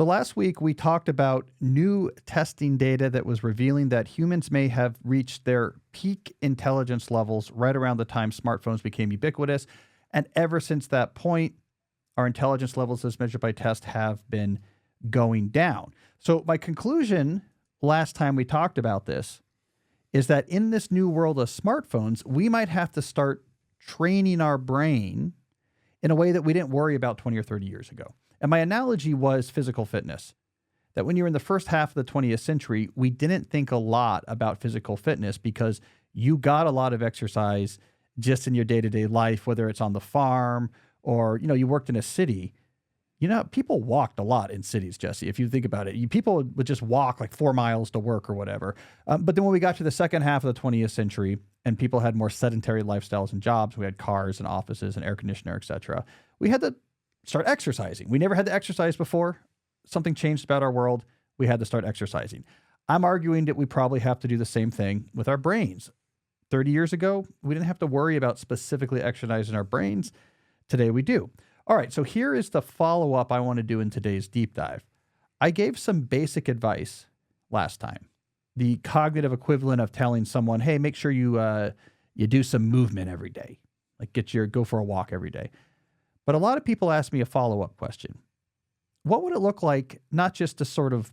So last week we talked about new testing data that was revealing that humans may have reached their peak intelligence levels right around the time smartphones became ubiquitous. And ever since that point, our intelligence levels as measured by tests have been going down. So my conclusion last time we talked about this is that in this new world of smartphones, we might have to start training our brain in a way that we didn't worry about 20 or 30 years ago. And my analogy was physical fitness. That when you were in the first half of the 20th century, we didn't think a lot about physical fitness because you got a lot of exercise just in your day-to-day life, whether it's on the farm or, you worked in a city. People walked a lot in cities, Jesse, if you think about it. People would just walk like 4 miles to work or whatever. But then when we got to the second half of the 20th century and people had more sedentary lifestyles and jobs, we had cars and offices and air conditioner, et cetera, we had to start exercising. We never had to exercise before. Something changed about our world. We had to start exercising. I'm arguing that we probably have to do the same thing with our brains. 30 years ago, we didn't have to worry about specifically exercising our brains. Today we do. All right, so here is the follow-up I want to do in today's deep dive. I gave some basic advice last time. The cognitive equivalent of telling someone, hey, make sure you do some movement every day. Like go for a walk every day. But a lot of people ask me a follow-up question. What would it look like not just to sort of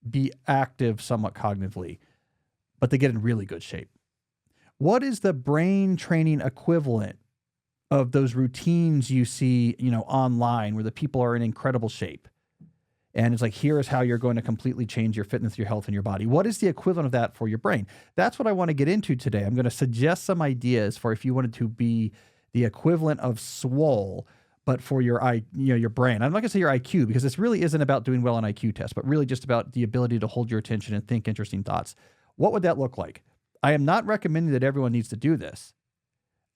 be active somewhat cognitively, but to get in really good shape? What is the brain training equivalent of those routines you see, online where the people are in incredible shape? And it's like, here is how you're going to completely change your fitness, your health, and your body. What is the equivalent of that for your brain? That's what I want to get into today. I'm going to suggest some ideas for if you wanted to be the equivalent of swole, but for your brain. I'm not going to say your IQ because this really isn't about doing well on IQ tests, but really just about the ability to hold your attention and think interesting thoughts. What would that look like? I am not recommending that everyone needs to do this.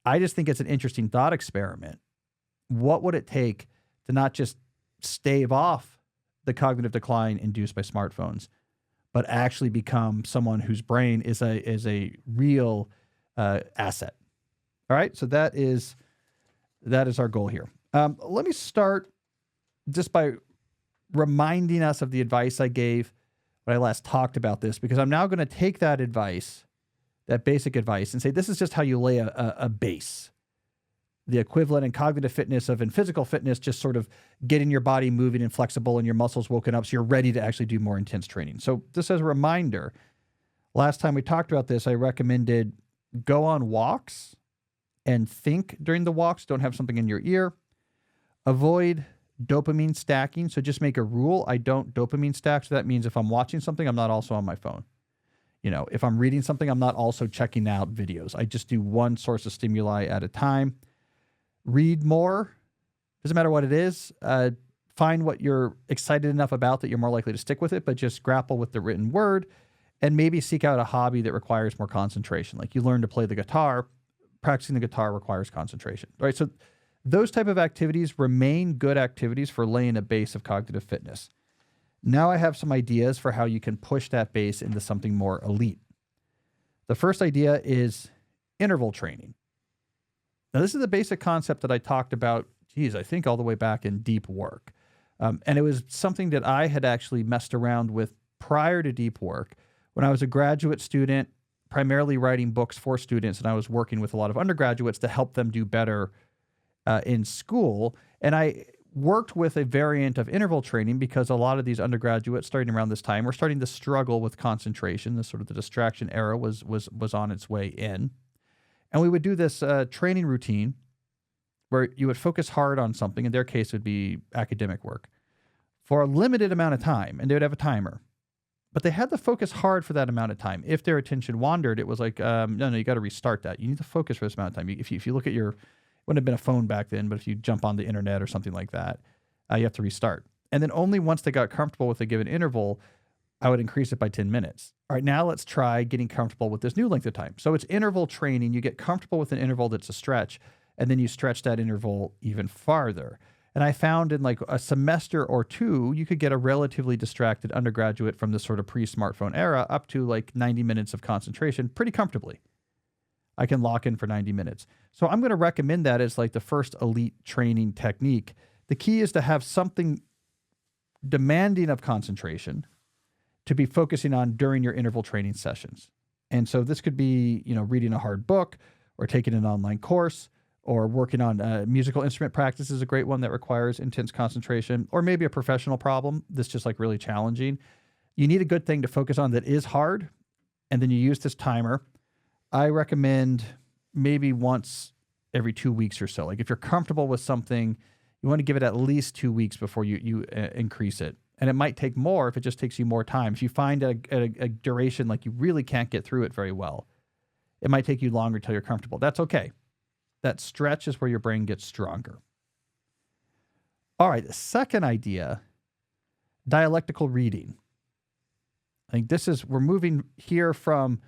I just think it's an interesting thought experiment. What would it take to not just stave off the cognitive decline induced by smartphones, but actually become someone whose brain is a real asset? All right, so that is our goal here. Let me start just by reminding us of the advice I gave when I last talked about this, because I'm now going to take that advice, that basic advice, and say this is just how you lay a base. The equivalent in cognitive fitness of in physical fitness, just sort of getting your body moving and flexible and your muscles woken up so you're ready to actually do more intense training. So just as a reminder, last time we talked about this, I recommended go on walks and think during the walks. Don't have something in your ear. Avoid dopamine stacking. So just make a rule. I don't dopamine stack. So that means if I'm watching something, I'm not also on my phone. If I'm reading something, I'm not also checking out videos. I just do one source of stimuli at a time. Read more. Doesn't matter what it is. Find what you're excited enough about that you're more likely to stick with it, but just grapple with the written word and maybe seek out a hobby that requires more concentration. Like you learn to play the guitar. Practicing the guitar requires concentration, right? So those type of activities remain good activities for laying a base of cognitive fitness. Now I have some ideas for how you can push that base into something more elite. The first idea is interval training. Now, this is a basic concept that I talked about, I think all the way back in deep work. And it was something that I had actually messed around with prior to deep work when I was a graduate student, primarily writing books for students, and I was working with a lot of undergraduates to help them do better in school. And I worked with a variant of interval training because a lot of these undergraduates starting around this time were starting to struggle with concentration. The distraction era was on its way in. And we would do this training routine where you would focus hard on something. In their case, it would be academic work for a limited amount of time, and they would have a timer. But they had to focus hard for that amount of time. If their attention wandered, it was like, no, you got to restart that. You need to focus for this amount of time. If you look at wouldn't have been a phone back then, but if you jump on the internet or something like that, you have to restart. And then only once they got comfortable with a given interval, I would increase it by 10 minutes. All right, now let's try getting comfortable with this new length of time. So it's interval training. You get comfortable with an interval that's a stretch, and then you stretch that interval even farther. And I found in like a semester or two, you could get a relatively distracted undergraduate from this sort of pre-smartphone era up to like 90 minutes of concentration pretty comfortably. I can lock in for 90 minutes. So I'm going to recommend that as like the first elite training technique. The key is to have something demanding of concentration to be focusing on during your interval training sessions. And so this could be, reading a hard book or taking an online course or working on musical instrument practice is a great one that requires intense concentration, or maybe a professional problem that's just like really challenging. You need a good thing to focus on that is hard, and then you use this timer. I recommend maybe once every 2 weeks or so. Like if you're comfortable with something, you want to give it at least 2 weeks before you increase it. And it might take more if it just takes you more time. If you find a duration like you really can't get through it very well, it might take you longer until you're comfortable. That's okay. That stretch is where your brain gets stronger. All right, the second idea, dialectical reading. I think we're moving here from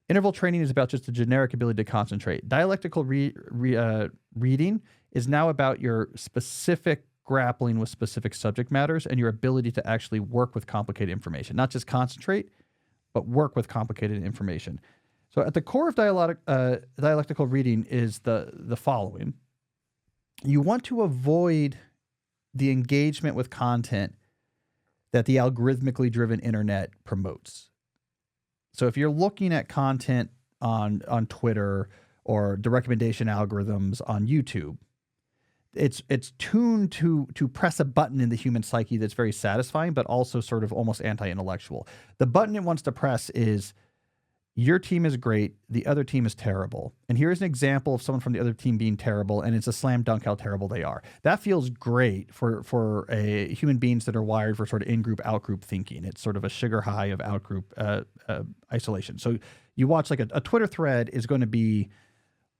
interval training is about just a generic ability to concentrate. Dialectical reading is now about your specific grappling with specific subject matters and your ability to actually work with complicated information, not just concentrate, but work with complicated information. So at the core of dialectical reading is the following. You want to avoid the engagement with content that the algorithmically driven internet promotes. So if you're looking at content on Twitter or the recommendation algorithms on YouTube, it's tuned to press a button in the human psyche that's very satisfying, but also sort of almost anti-intellectual. The button it wants to press is, your team is great, the other team is terrible. And here's an example of someone from the other team being terrible, and it's a slam dunk how terrible they are. That feels great for human beings that are wired for sort of in-group, out-group thinking. It's sort of a sugar high of out-group isolation. So you watch like a Twitter thread is going to be,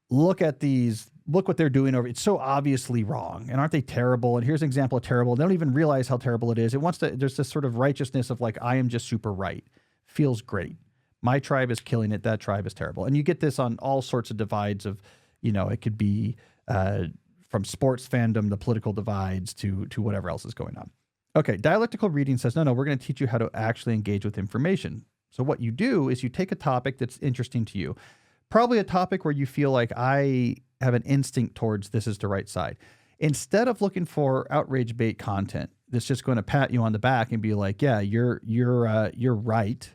look what they're doing over. It's so obviously wrong. And aren't they terrible? And here's an example of terrible. They don't even realize how terrible it is. There's this sort of righteousness of like, I am just super right. Feels great. My tribe is killing it. That tribe is terrible. And you get this on all sorts of divides of, it could be from sports fandom, the political divides to whatever else is going on. Okay. Dialectical reading says, no, we're going to teach you how to actually engage with information. So what you do is you take a topic that's interesting to you, probably a topic where you feel like I have an instinct towards this is the right side. Instead of looking for outrage bait content that's just going to pat you on the back and be like, yeah, you're right.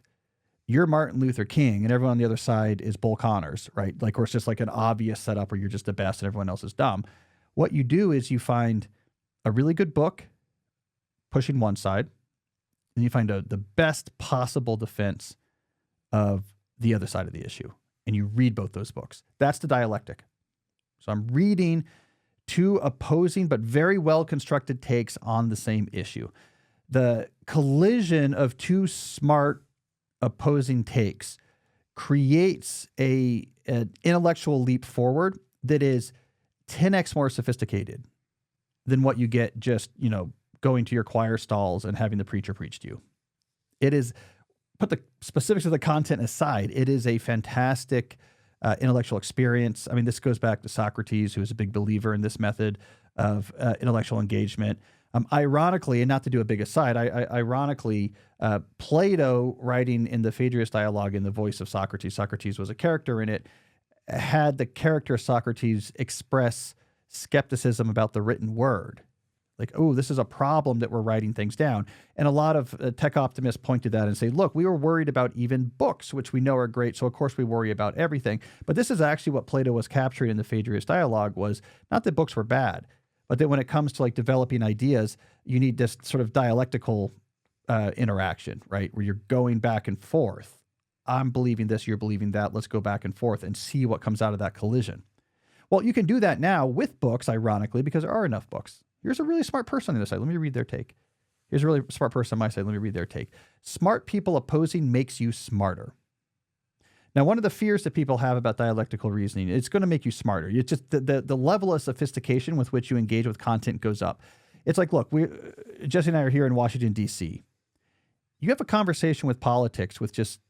You're Martin Luther King and everyone on the other side is Bull Connors, right? Like, or it's just like an obvious setup where you're just the best and everyone else is dumb. What you do is you find a really good book pushing one side, and you find the best possible defense of the other side of the issue. And you read both those books. That's the dialectic. So I'm reading two opposing but very well-constructed takes on the same issue. The collision of two smart opposing takes creates an intellectual leap forward that is 10x more sophisticated than what you get just, going to your choir stalls and having the preacher preach to you. It is, put the specifics of the content aside, it is a fantastic intellectual experience. I mean, this goes back to Socrates, who is a big believer in this method of intellectual engagement. Ironically, and not to do a big aside, ironically, Plato, writing in the Phaedrus dialogue in the voice of Socrates was a character in it, had the character Socrates express skepticism about the written word. Like, oh, this is a problem that we're writing things down. And a lot of tech optimists point to that and say, look, we were worried about even books, which we know are great. So, of course, we worry about everything. But this is actually what Plato was capturing in the Phaedrus dialogue, was not that books were bad, but that when it comes to like developing ideas, you need this sort of dialectical interaction, right? Where you're going back and forth. I'm believing this, you're believing that. Let's go back and forth and see what comes out of that collision. Well, you can do that now with books, ironically, because there are enough books. Here's a really smart person on the other side. Let me read their take. Here's a really smart person on my side. Let me read their take. Smart people opposing makes you smarter. Now, one of the fears that people have about dialectical reasoning, it's going to make you smarter. It's just the level of sophistication with which you engage with content goes up. It's like, look, Jesse and I are here in Washington, D.C. You have a conversation with politics with just,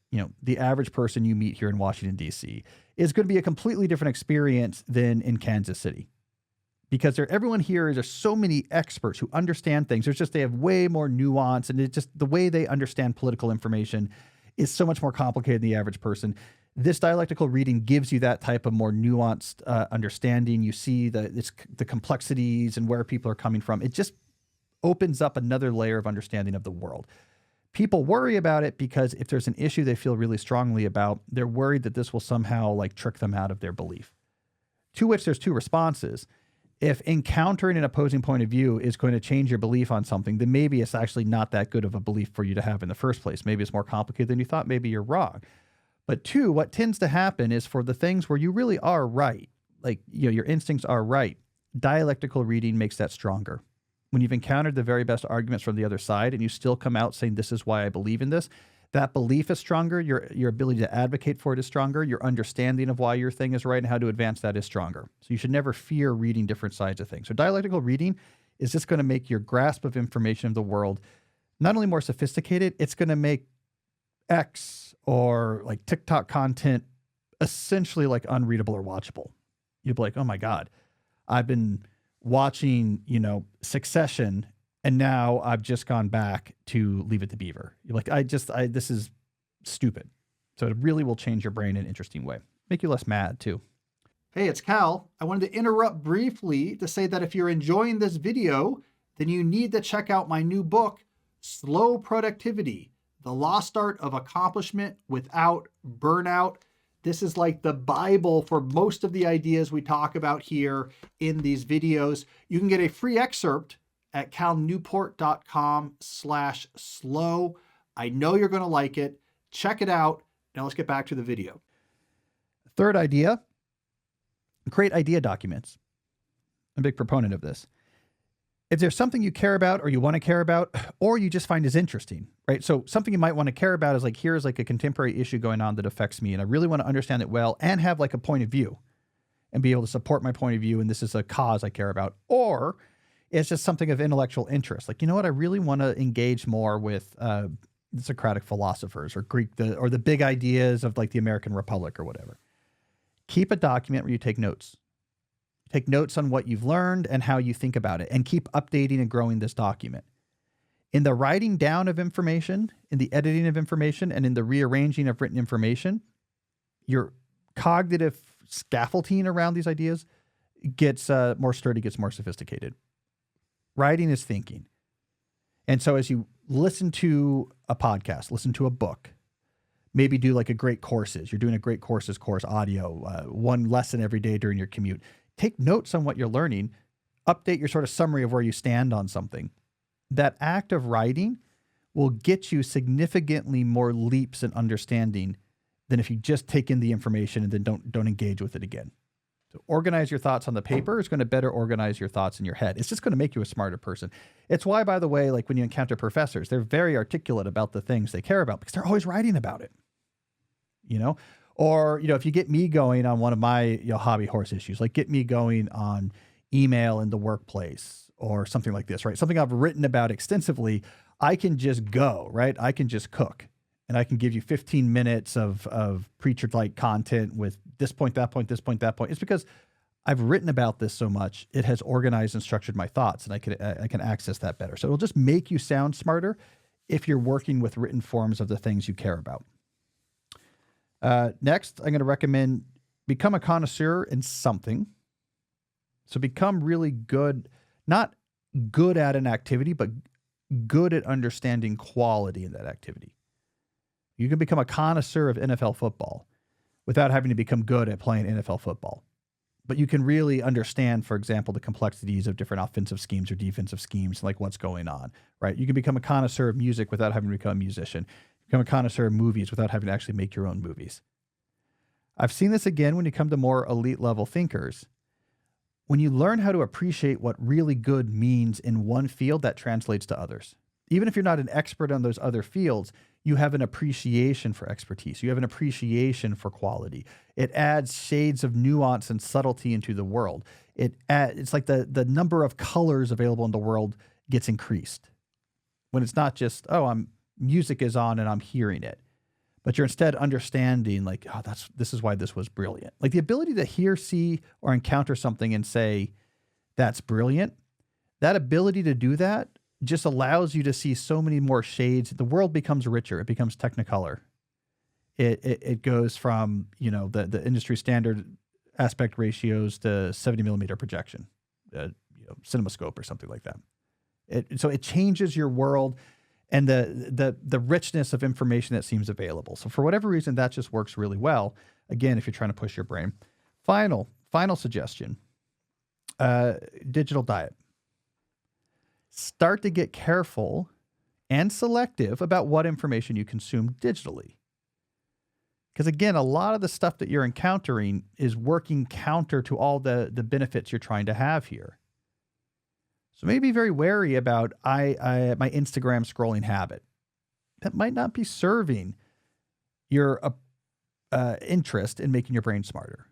the average person you meet here in Washington, D.C. is going to be a completely different experience than in Kansas City. Because everyone here, there's so many experts who understand things. They have way more nuance, and it's just the way they understand political information is so much more complicated than the average person. This dialectical reading gives you that type of more nuanced understanding. You see the complexities and where people are coming from. It just opens up another layer of understanding of the world. People worry about it because if there's an issue they feel really strongly about, they're worried that this will somehow like trick them out of their belief. To which there's two responses. If encountering an opposing point of view is going to change your belief on something, then maybe it's actually not that good of a belief for you to have in the first place. Maybe it's more complicated than you thought. Maybe you're wrong. But two, what tends to happen is for the things where you really are right, like your instincts are right, dialectical reading makes that stronger. When you've encountered the very best arguments from the other side and you still come out saying, this is why I believe in this, that belief is stronger. Your ability to advocate for it is stronger. Your understanding of why your thing is right and how to advance that is stronger. So you should never fear reading different sides of things. So dialectical reading is just going to make your grasp of information of the world not only more sophisticated, it's going to make X or like TikTok content essentially like unreadable or watchable. You'll be like, oh my God, I've been watching, Succession, and now I've just gone back to Leave It to Beaver. You're like, this is stupid. So it really will change your brain in an interesting way. Make you less mad too. Hey, it's Cal. I wanted to interrupt briefly to say that if you're enjoying this video, then you need to check out my new book, Slow Productivity, The Lost Art of Accomplishment Without Burnout. This is like the Bible for most of the ideas we talk about here in these videos. You can get a free excerpt at calnewport.com/slow. I know you're going to like it. Check it out. Now let's get back to the video. Third idea, create idea documents. I'm a big proponent of this. If there's something you care about or you want to care about, or you just find is interesting, right? So something you might want to care about is like, here's like a contemporary issue going on that affects me. And I really want to understand it well and have like a point of view and be able to support my point of view. And this is a cause I care about. Or it's just something of intellectual interest. Like, you know what? I really want to engage more with the Socratic philosophers or or the big ideas of like the American Republic or whatever. Keep a document where you take notes. Take notes on what you've learned and how you think about it, and keep updating and growing this document. In the writing down of information, in the editing of information, and in the rearranging of written information, your cognitive scaffolding around these ideas gets more sturdy, gets more sophisticated. Writing is thinking. And so as you listen to a podcast, listen to a book, maybe do like a great courses. You're doing a great courses course audio, one lesson every day during your commute. Take notes on what you're learning, update your sort of summary of where you stand on something. That act of writing will get you significantly more leaps in understanding than if you just take in the information and then don't engage with it again. So organize your thoughts on the paper is going to better organize your thoughts in your head. It's just going to make you a smarter person. It's why, by the way, like when you encounter professors, they're very articulate about the things they care about because they're always writing about it, Or, if you get me going on one of my hobby horse issues, like get me going on email in the workplace or something like this, right? Something I've written about extensively, I can just go, right? I can just cook and I can give you 15 minutes of preacher-like content with this point, that point, this point, that point. It's because I've written about this so much, it has organized and structured my thoughts and I can access that better. So it'll just make you sound smarter if you're working with written forms of the things you care about. Next, I'm going to recommend become a connoisseur in something. So become really good, not good at an activity, but good at understanding quality in that activity. You can become a connoisseur of NFL football without having to become good at playing NFL football. But you can really understand, for example, the complexities of different offensive schemes or defensive schemes, like what's going on, right? You can become a connoisseur of music without having to become a musician. Become a connoisseur of movies without having to actually make your own movies. I've seen this again when you come to more elite level thinkers. When you learn how to appreciate what really good means in one field, that translates to others. Even if you're not an expert on those other fields, you have an appreciation for expertise. You have an appreciation for quality. It adds shades of nuance and subtlety into the world. It's like the number of colors available in the world gets increased. When it's not just, music is on and I'm hearing it, but you're instead understanding like, this is why this was brilliant. Like the ability to hear, see, or encounter something and say, that's brilliant. That ability to do that just allows you to see so many more shades. The world becomes richer. It becomes technicolor. It goes from, the industry standard aspect ratios to 70 millimeter projection, CinemaScope or something like that. So it changes your world and the richness of information that seems available. So for whatever reason, that just works really well. Again, if you're trying to push your brain. Final suggestion, digital diet. Start to get careful and selective about what information you consume digitally. Because again, a lot of the stuff that you're encountering is working counter to all the benefits you're trying to have here. So maybe be very wary about my Instagram scrolling habit. That might not be serving your interest in making your brain smarter,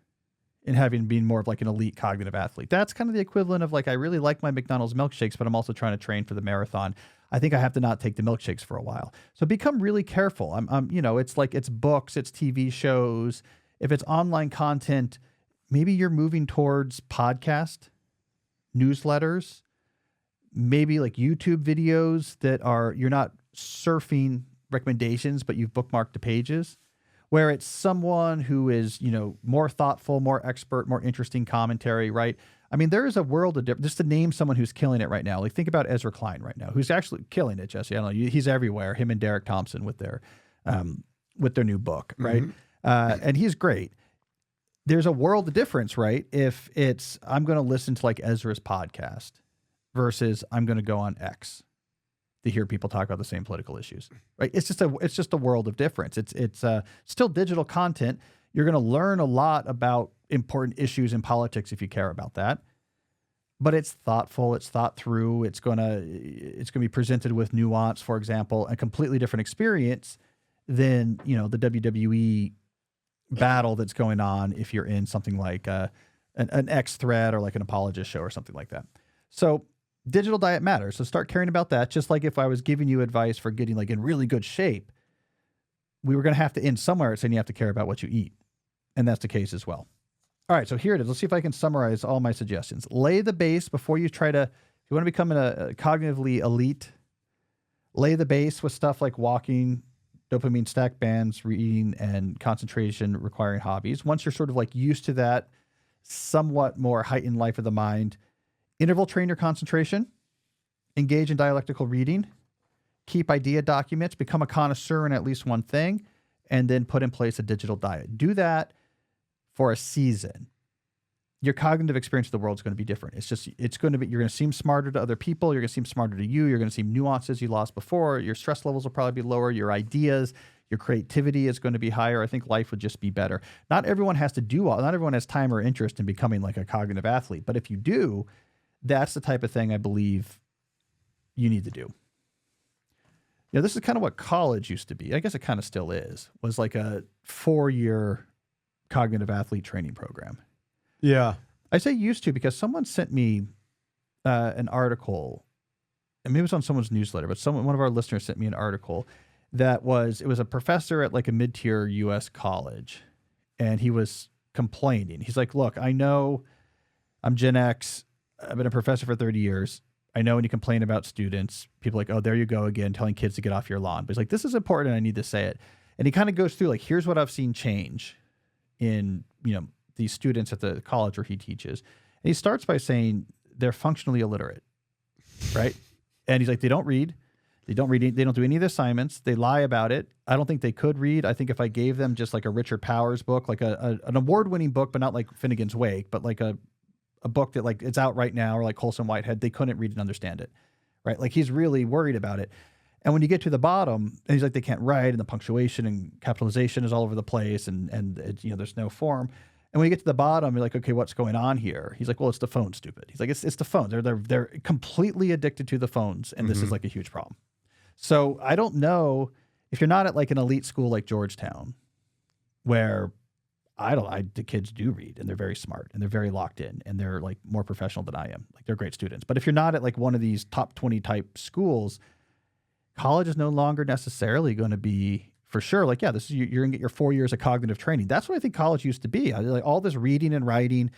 in being more of like an elite cognitive athlete. That's kind of the equivalent of like, I really like my McDonald's milkshakes, but I'm also trying to train for the marathon. I think I have to not take the milkshakes for a while. So become really careful. It's books, it's TV shows. If it's online content, maybe you're moving towards podcast, newsletters, maybe like YouTube videos you're not surfing recommendations, but you've bookmarked the pages, where it's someone who is, more thoughtful, more expert, more interesting commentary, right? I mean, there is a world of difference. Just to name someone who's killing it right now, like think about Ezra Klein right now, who's actually killing it, Jesse. I don't know. He's everywhere. Him and Derek Thompson with their new book, right? Mm-hmm. And he's great. There's a world of difference, right? If it's, I'm going to listen to like Ezra's podcast versus I'm going to go on X to hear people talk about the same political issues, right? It's just a world of difference. It's still digital content. You're going to learn a lot about important issues in politics if you care about that, but it's thoughtful. It's thought through. It's going to be presented with nuance, for example, a completely different experience than, the WWE battle that's going on if you're in something like an X thread or like an apologist show or something like that. So digital diet matters. So start caring about that. Just like if I was giving you advice for getting like in really good shape, we were going to have to end somewhere saying you have to care about what you eat. And that's the case as well. All right, so here it is. Let's see if I can summarize all my suggestions. Lay the base before you try to, if you want to become a cognitively elite, lay the base with stuff like walking, dopamine stack bands, reading, and concentration requiring hobbies. Once you're sort of like used to that somewhat more heightened life of the mind, interval train your concentration, engage in dialectical reading, keep idea documents, become a connoisseur in at least one thing, and then put in place a digital diet. Do that for a season. Your cognitive experience of the world is going to be different. You're going to seem smarter to other people. You're going to seem smarter to you. You're going to see nuances you lost before. Your stress levels will probably be lower. Your ideas, your creativity is going to be higher. I think life would just be better. Not everyone has time or interest in becoming like a cognitive athlete, but if you do, that's the type of thing I believe you need to do. This is kind of what college used to be. I guess it kind of still is. Was like a 4-year cognitive athlete training program. Yeah. I say used to because someone sent me an article, and maybe it was on someone's newsletter, but one of our listeners sent me an article it was a professor at like a mid-tier U.S. college, and he was complaining. He's like, look, I know I'm Gen X. I've been a professor for 30 years. I know when you complain about students, people are like, oh, there you go again, telling kids to get off your lawn. But he's like, this is important. I need to say it. And he kind of goes through like, here's what I've seen change in, these students at the college where he teaches. And he starts by saying they're functionally illiterate, right? And he's like, they don't read. They don't do any of the assignments. They lie about it. I don't think they could read. I think if I gave them just like a Richard Powers book, like an award-winning book, but not like Finnegan's Wake, but like a book that like it's out right now, or like Colson Whitehead, they couldn't read and understand it, right? Like he's really worried about it. And when you get to the bottom, and he's like, they can't write, and the punctuation and capitalization is all over the place, and there's no form. And when you get to the bottom, you're like, okay, what's going on here? He's like, well, it's the phone, stupid. He's like, it's the phones. They're completely addicted to the phones, and this is like a huge problem. So I don't know if you're not at like an elite school like Georgetown, where the kids do read, and they're very smart, and they're very locked in, and they're like more professional than I am. Like they're great students. But if you're not at like one of these top 20 type schools, college is no longer necessarily going to be, for sure, like, yeah, you're going to get your 4 years of cognitive training. That's what I think college used to be. Like all this reading and writing,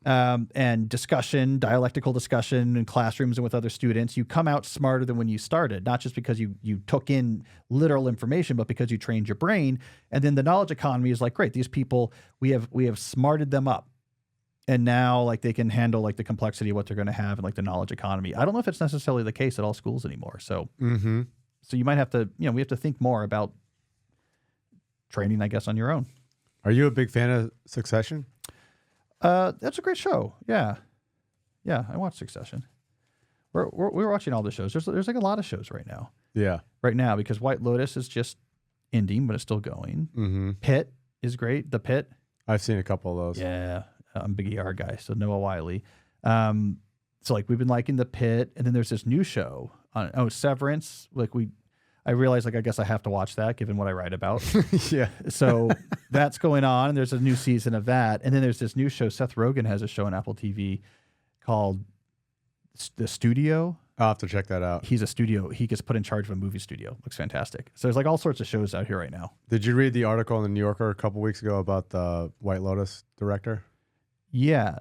and discussion, dialectical discussion in classrooms and with other students. You come out smarter than when you started, not just because you took in literal information, but because you trained your brain. And then the knowledge economy is like, great, these people, we have smarted them up. And now like they can handle like the complexity of what they're going to have and like the knowledge economy. I don't know if it's necessarily the case at all schools anymore. So, so you might have to, we have to think more about training, I guess, on your own. Are you a big fan of Succession? That's a great show. Yeah. Yeah. I watched Succession. We're watching all the shows. There's like a lot of shows right now. Yeah. Right now, because White Lotus is just ending, but it's still going. Pitt is great. The Pitt. I've seen a couple of those. Yeah. I'm a big ER guy, so Noah Wiley. So like we've been liking The Pitt, and then there's this new show on Severance. I realized like I guess I have to watch that given what I write about. Yeah. So that's going on, and there's a new season of that, and then there's this new show. Seth Rogen has a show on Apple TV called The Studio. I'll have to check that out. He's a studio. He gets put in charge of a movie studio. Looks fantastic. So there's like all sorts of shows out here right now. Did you read the article in the New Yorker a couple weeks ago about the White Lotus director? Yeah.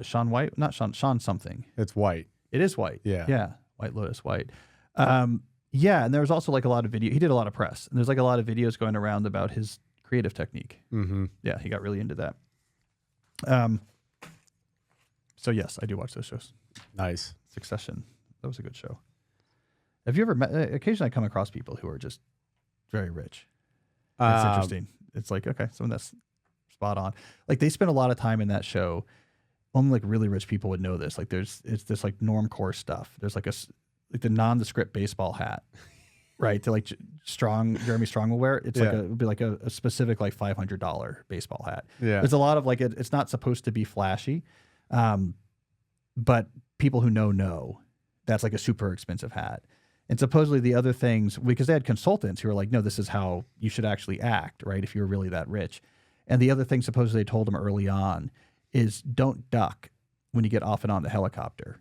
Sean White? Not Sean. Sean something. It's White. It is White. Yeah. Yeah. White Lotus White. Yeah. And there was also like a lot of video. He did a lot of press. And there's like a lot of videos going around about his creative technique. Yeah. He got really into that. So yes, I do watch those shows. Nice. Succession. That was a good show. Have you ever met, occasionally I come across people who are just very rich. It's interesting. It's like, okay, someone that's spot on. Like they spend a lot of time in that show. Only like really rich people would know this. Like it's this like normcore stuff. There's like the nondescript baseball hat, right? To like Jeremy Strong will wear. It's like it would be like a specific like $500 baseball hat. Yeah. There's a lot of like, it's not supposed to be flashy. But people who know that's like a super expensive hat. And supposedly the other things, because they had consultants who were like, no, this is how you should actually act, right? If you're really that rich. And the other thing supposedly they told them early on is don't duck when you get off and on the helicopter.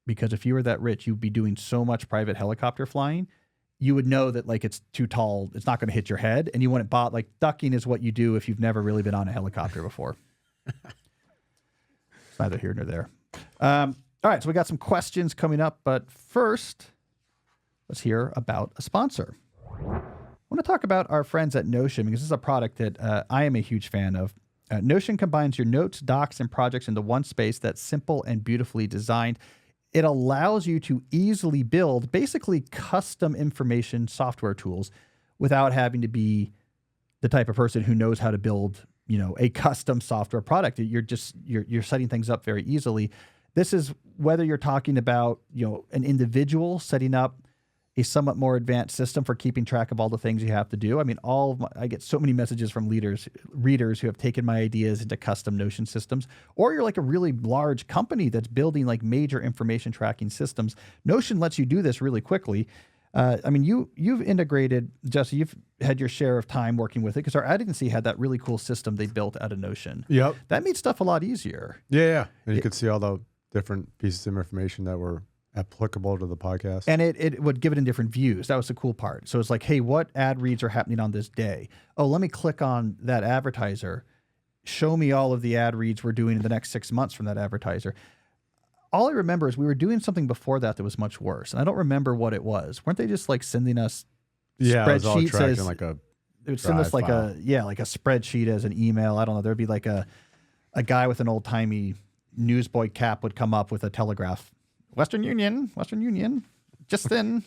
Because if you were that rich, you'd be doing so much private helicopter flying, you would know that like it's too tall, it's not going to hit your head. And you wouldn't bother. Like ducking is what you do if you've never really been on a helicopter before. It's neither here nor there. All right, so we got some questions coming up, but first, let's hear about a sponsor. I want to talk about our friends at Notion because this is a product that I am a huge fan of. Notion combines your notes, docs, and projects into one space that's simple and beautifully designed. It allows you to easily build basically custom information software tools without having to be the type of person who knows how to build, a custom software product. You're setting things up very easily. This is whether you're talking about, an individual setting up a somewhat more advanced system for keeping track of all the things you have to do. I mean, I get so many messages from readers who have taken my ideas into custom Notion systems, or you're like a really large company that's building like major information tracking systems. Notion lets you do this really quickly. I mean, you've integrated, Jesse, you've had your share of time working with it because our ad agency had that really cool system they built out of Notion. Yep. That made stuff a lot easier. Yeah. And you could see all the different pieces of information that were applicable to the podcast. And it would give it in different views. That was the cool part. So it's like, hey, what ad reads are happening on this day? Oh, let me click on that advertiser. Show me all of the ad reads we're doing in the next 6 months from that advertiser. All I remember is we were doing something before that was much worse. And I don't remember what it was. Weren't they just like sending us spreadsheets? They would send us like file. Like a spreadsheet as an email. I don't know. There'd be like a guy with an old timey newsboy cap would come up with a telegraph. Western Union, just in.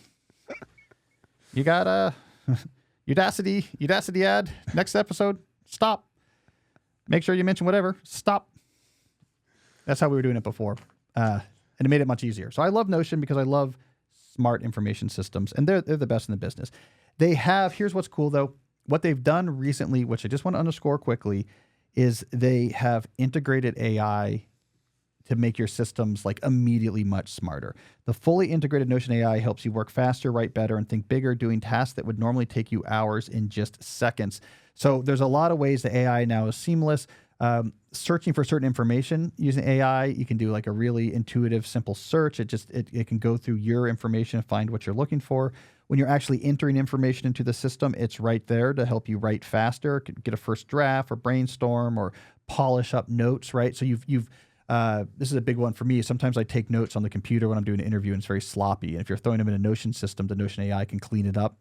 You got a Udacity ad. Next episode, stop. Make sure you mention whatever. Stop. That's how we were doing it before. And it made it much easier. So I love Notion because I love smart information systems, and they're the best in the business. Here's what's cool though. What they've done recently, which I just want to underscore quickly, is they have integrated AI to make your systems like immediately much smarter. The fully integrated Notion AI helps you work faster, write better, and think bigger, doing tasks that would normally take you hours in just seconds. So there's a lot of ways the AI now is seamless. Searching for certain information using AI, you can do like a really intuitive, simple search. It can go through your information and find what you're looking for. When you're actually entering information into the system, it's right there to help you write faster, get a first draft or brainstorm or polish up notes, right? So this is a big one for me. Sometimes I take notes on the computer when I'm doing an interview and it's very sloppy. And if you're throwing them in a Notion system, the Notion AI can clean it up,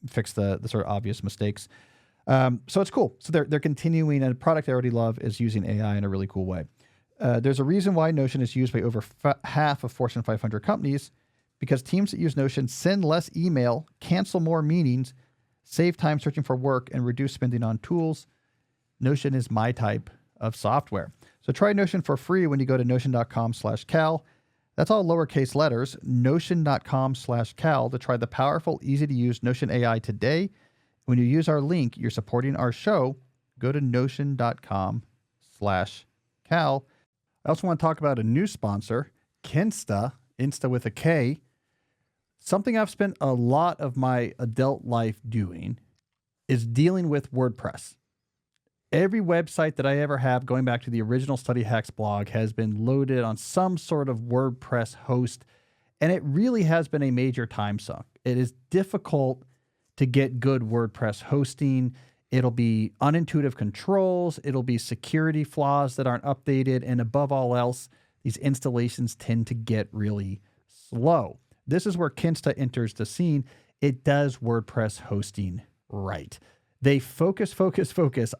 fix the sort of obvious mistakes. So it's cool. So they're continuing, and a product I already love is using AI in a really cool way. There's a reason why Notion is used by over half of Fortune 500 companies, because teams that use Notion send less email, cancel more meetings, save time searching for work, and reduce spending on tools. Notion is my type of software. So try Notion for free when you go to notion.com/Cal. That's all lowercase letters, notion.com/Cal, to try the powerful, easy to use Notion AI today. When you use our link, you're supporting our show. Go to notion.com/Cal. I also want to talk about a new sponsor, Kinsta, Insta with a K. Something I've spent a lot of my adult life doing is dealing with WordPress. Every website that I ever have, going back to the original Study Hacks blog, has been loaded on some sort of WordPress host, and it really has been a major time suck. It is difficult to get good WordPress hosting. It'll be unintuitive controls. It'll be security flaws that aren't updated. And above all else, these installations tend to get really slow. This is where Kinsta enters the scene. It does WordPress hosting right. They focus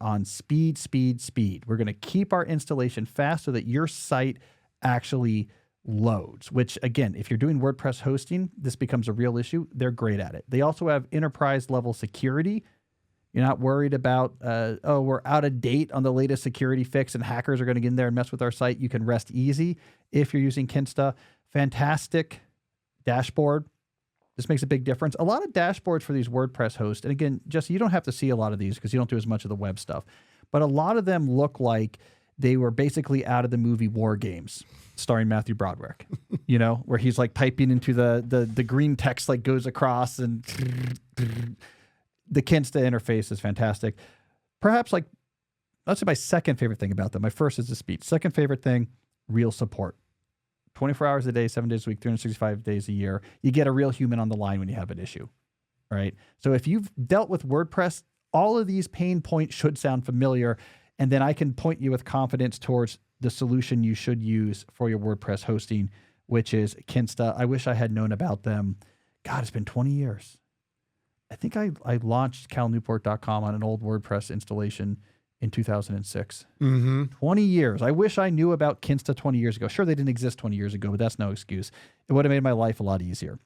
on speed. We're going to keep our installation fast so that your site actually loads, which again, if you're doing WordPress hosting, this becomes a real issue. They're great at it. They also have enterprise level security. You're not worried about, we're out of date on the latest security fix and hackers are going to get in there and mess with our site. You can rest easy if you're using Kinsta. Fantastic dashboard. This makes a big difference. A lot of dashboards for these WordPress hosts, and again, Jesse, you don't have to see a lot of these because you don't do as much of the web stuff, but a lot of them look like they were basically out of the movie War Games, starring Matthew Broderick, where he's like typing into the green text like goes across, and the Kinsta interface is fantastic. Perhaps that's my second favorite thing about them. My first is the speed. Second favorite thing, real support. 24 hours a day, 7 days a week, 365 days a year. You get a real human on the line when you have an issue, right? So if you've dealt with WordPress, all of these pain points should sound familiar, and then I can point you with confidence towards the solution you should use for your WordPress hosting, which is Kinsta. I wish I had known about them. God, it's been 20 years. I think I launched calnewport.com on an old WordPress installation in 2006. 20 years. I wish I knew about Kinsta 20 years ago. Sure, they didn't exist 20 years ago, but that's no excuse. It would have made my life a lot easier.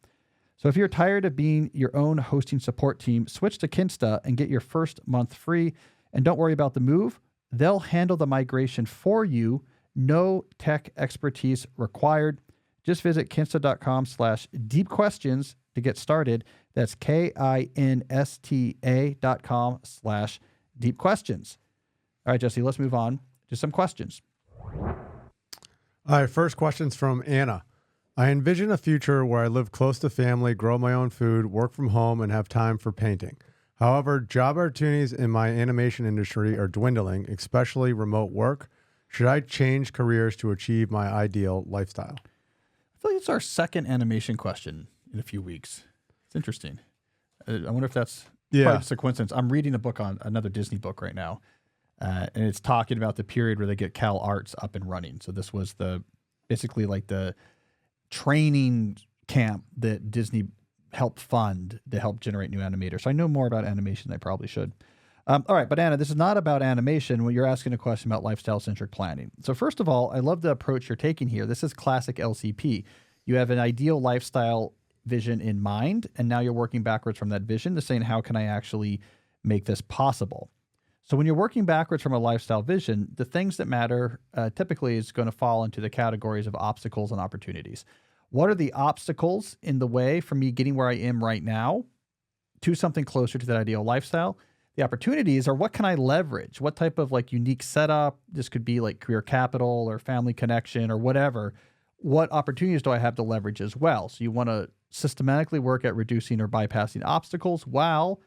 So if you're tired of being your own hosting support team, switch to Kinsta and get your first month free. And don't worry about the move. They'll handle the migration for you. No tech expertise required. Just visit kinsta.com/deepquestions to get started. That's kinsta.com/deepquestions. All right, Jesse, let's move on to some questions. All right, first question's from Anna. I envision a future where I live close to family, grow my own food, work from home, and have time for painting. However, job opportunities in my animation industry are dwindling, especially remote work. Should I change careers to achieve my ideal lifestyle? I feel like it's our second animation question in a few weeks. It's interesting. I wonder if that's probably just a coincidence. I'm reading a book on another Disney book right now. And it's talking about the period where they get Cal Arts up and running. So this was basically like the training camp that Disney helped fund to help generate new animators. So I know more about animation than I probably should. All right, but Anna, this is not about animation when you're asking a question about lifestyle-centric planning. So first of all, I love the approach you're taking here. This is classic LCP. You have an ideal lifestyle vision in mind, and now you're working backwards from that vision to saying, how can I actually make this possible? So when you're working backwards from a lifestyle vision, the things that matter typically is going to fall into the categories of obstacles and opportunities. What are the obstacles in the way for me getting where I am right now to something closer to that ideal lifestyle? The opportunities are, what can I leverage? What type of unique setup? This could be like career capital or family connection or whatever. What opportunities do I have to leverage as well? So you want to systematically work at reducing or bypassing obstacles while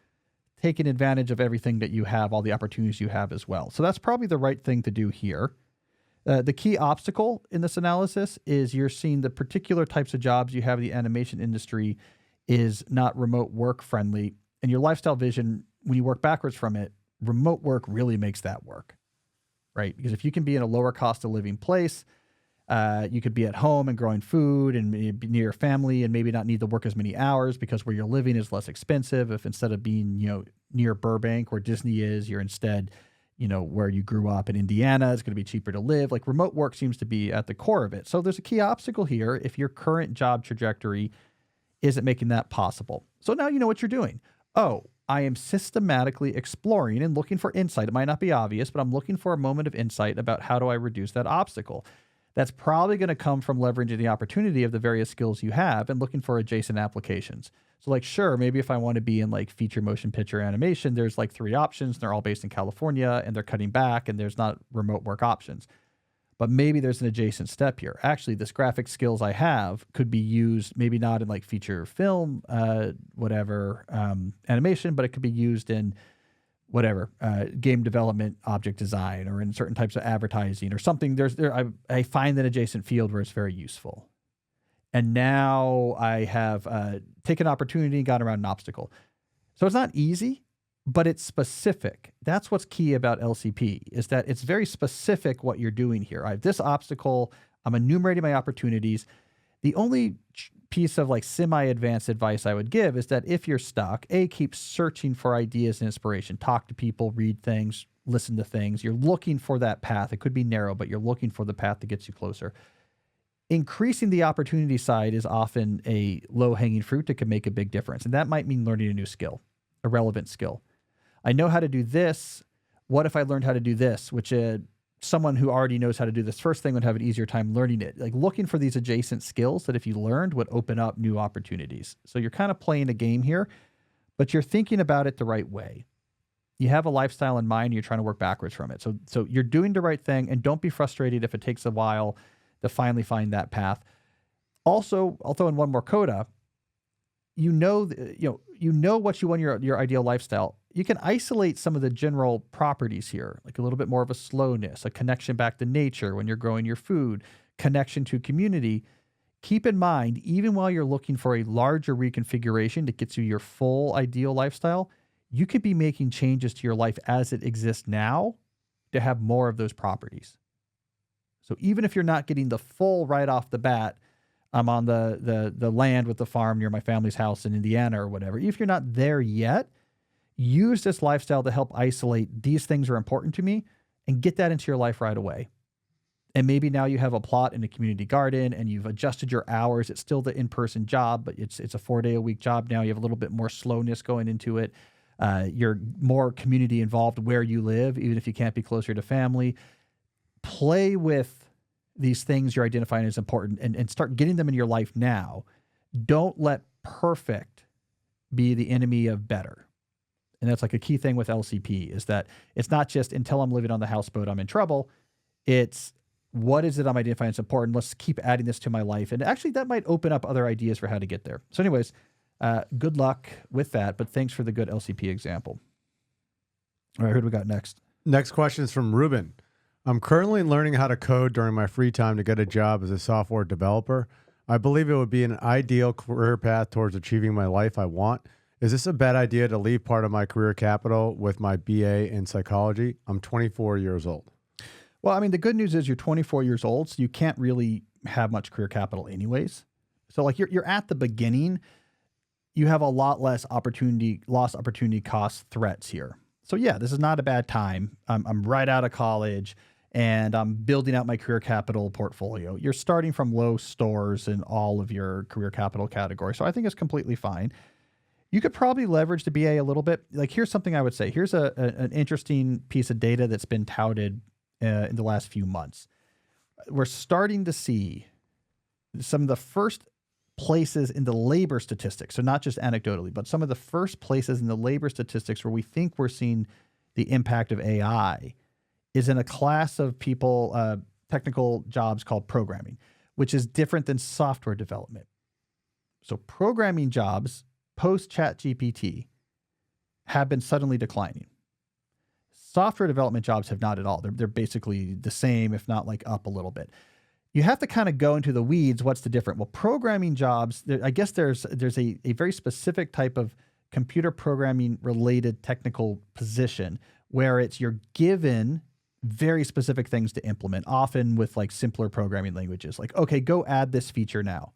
taking advantage of everything that you have, all the opportunities you have as well. So that's probably the right thing to do here. The key obstacle in this analysis is you're seeing the particular types of jobs you have in the animation industry is not remote work friendly. And your lifestyle vision, when you work backwards from it, remote work really makes that work, right? Because if you can be in a lower cost of living place, you could be at home and growing food and be near your family and maybe not need to work as many hours because where you're living is less expensive. If instead of being, near Burbank where Disney is. You're instead, where you grew up in Indiana. It's going to be cheaper to live. Like remote work seems to be at the core of it. So there's a key obstacle here if your current job trajectory isn't making that possible. So now you know what you're doing. Oh, I am systematically exploring and looking for insight. It might not be obvious, but I'm looking for a moment of insight about how do I reduce that obstacle. That's probably going to come from leveraging the opportunity of the various skills you have and looking for adjacent applications. So like, sure, maybe if I want to be in like feature motion picture animation, there's like 3 options. They're all based in California and they're cutting back and there's not remote work options. But maybe there's an adjacent step here. Actually, this graphic skills I have could be used, maybe not in like feature film, animation, but it could be used in game development, object design, or in certain types of advertising or something. I find an adjacent field where it's very useful. And now I have taken opportunity and got around an obstacle. So it's not easy, but it's specific. That's what's key about LCP, is that it's very specific what you're doing here. I have this obstacle. I'm enumerating my opportunities. The only piece of like semi-advanced advice I would give is that if you're stuck, keep searching for ideas and inspiration. Talk to people, read things, listen to things. You're looking for that path. It could be narrow, but you're looking for the path that gets you closer. Increasing the opportunity side is often a low-hanging fruit that can make a big difference. And that might mean learning a new skill, a relevant skill. I know how to do this. What if I learned how to do this? Which someone who already knows how to do this first thing would have an easier time learning it. Like looking for these adjacent skills that if you learned would open up new opportunities. So you're kind of playing a game here, but you're thinking about it the right way. You have a lifestyle in mind and you're trying to work backwards from it. So you're doing the right thing, and don't be frustrated if it takes a while to finally find that path. Also, I'll throw in one more coda. You know what you want your ideal lifestyle. You can isolate some of the general properties here, like a little bit more of a slowness, a connection back to nature when you're growing your food, connection to community. Keep in mind, even while you're looking for a larger reconfiguration that gets you your full ideal lifestyle, you could be making changes to your life as it exists now to have more of those properties. So even if you're not getting the full right off the bat, I'm on the land with the farm near my family's house in Indiana or whatever. If you're not there yet, use this lifestyle to help isolate these things are important to me and get that into your life right away. And maybe now you have a plot in a community garden and you've adjusted your hours. It's still the in-person job, but it's a 4-day-a-week job now. You have a little bit more slowness going into it. You're more community involved where you live, even if you can't be closer to family. Play with these things you're identifying as important and start getting them in your life now. Don't let perfect be the enemy of better. And that's like a key thing with LCP, is that it's not just until I'm living on the houseboat, I'm in trouble. It's what is it I'm identifying as important? Let's keep adding this to my life. And actually that might open up other ideas for how to get there. So anyways, good luck with that, but thanks for the good LCP example. All right, who do we got next? Next question is from Ruben. I'm currently learning how to code during my free time to get a job as a software developer. I believe it would be an ideal career path towards achieving my life I want. Is this a bad idea to leave part of my career capital with my BA in psychology? I'm 24 years old. Well, I mean, the good news is you're 24 years old, so you can't really have much career capital anyways. So like you're at the beginning, you have a lot less lost opportunity cost threats here. So yeah, this is not a bad time. I'm right out of college and I'm building out my career capital portfolio. You're starting from low stores in all of your career capital categories. So I think it's completely fine. You could probably leverage the BA a little bit. Like here's something I would say. Here's an interesting piece of data that's been touted in the last few months. We're starting to see some of the first places in the labor statistics. So not just anecdotally, but some of the first places in the labor statistics where we think we're seeing the impact of AI is in a class of people, technical jobs called programming, which is different than software development. So programming jobs post ChatGPT have been suddenly declining. Software development jobs have not at all. They're basically the same, if not like up a little bit. You have to kind of go into the weeds. What's the difference? Well, programming jobs, I guess there's a very specific type of computer programming related technical position where you're given very specific things to implement, often with like simpler programming languages. Like, okay, go add this feature now.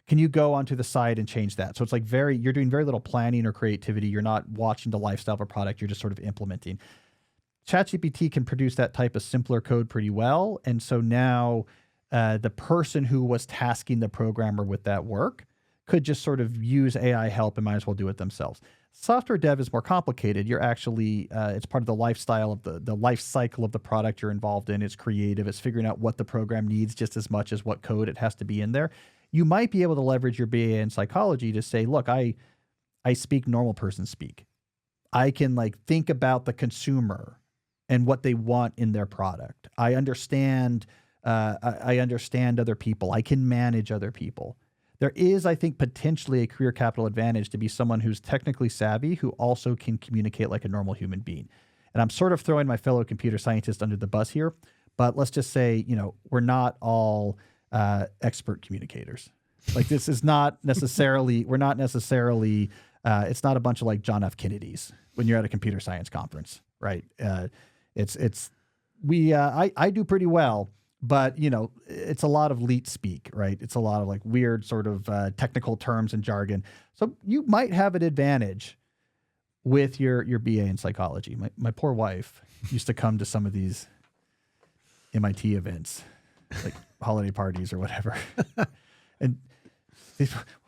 Can you go onto the site and change that? So it's like you're doing very little planning or creativity. You're not watching the lifestyle of a product. You're just sort of implementing. ChatGPT can produce that type of simpler code pretty well. And so now the person who was tasking the programmer with that work could just sort of use AI help and might as well do it themselves. Software dev is more complicated. You're actually, it's part of the lifestyle of the life cycle of the product you're involved in. It's creative. It's figuring out what the program needs just as much as what code it has to be in there. You might be able to leverage your BA in psychology to say, look, I speak normal person speak. I can like think about the consumer and what they want in their product. I understand other people. I can manage other people. There is, I think, potentially a career capital advantage to be someone who's technically savvy, who also can communicate like a normal human being. And I'm sort of throwing my fellow computer scientists under the bus here, but let's just say, we're not all expert communicators. Like this is not necessarily, it's not a bunch of like John F. Kennedys when you're at a computer science conference, right? I do pretty well. But, it's a lot of leet speak, right? It's a lot of like weird sort of technical terms and jargon. So you might have an advantage with your BA in psychology. My poor wife used to come to some of these MIT events, like holiday parties or whatever. And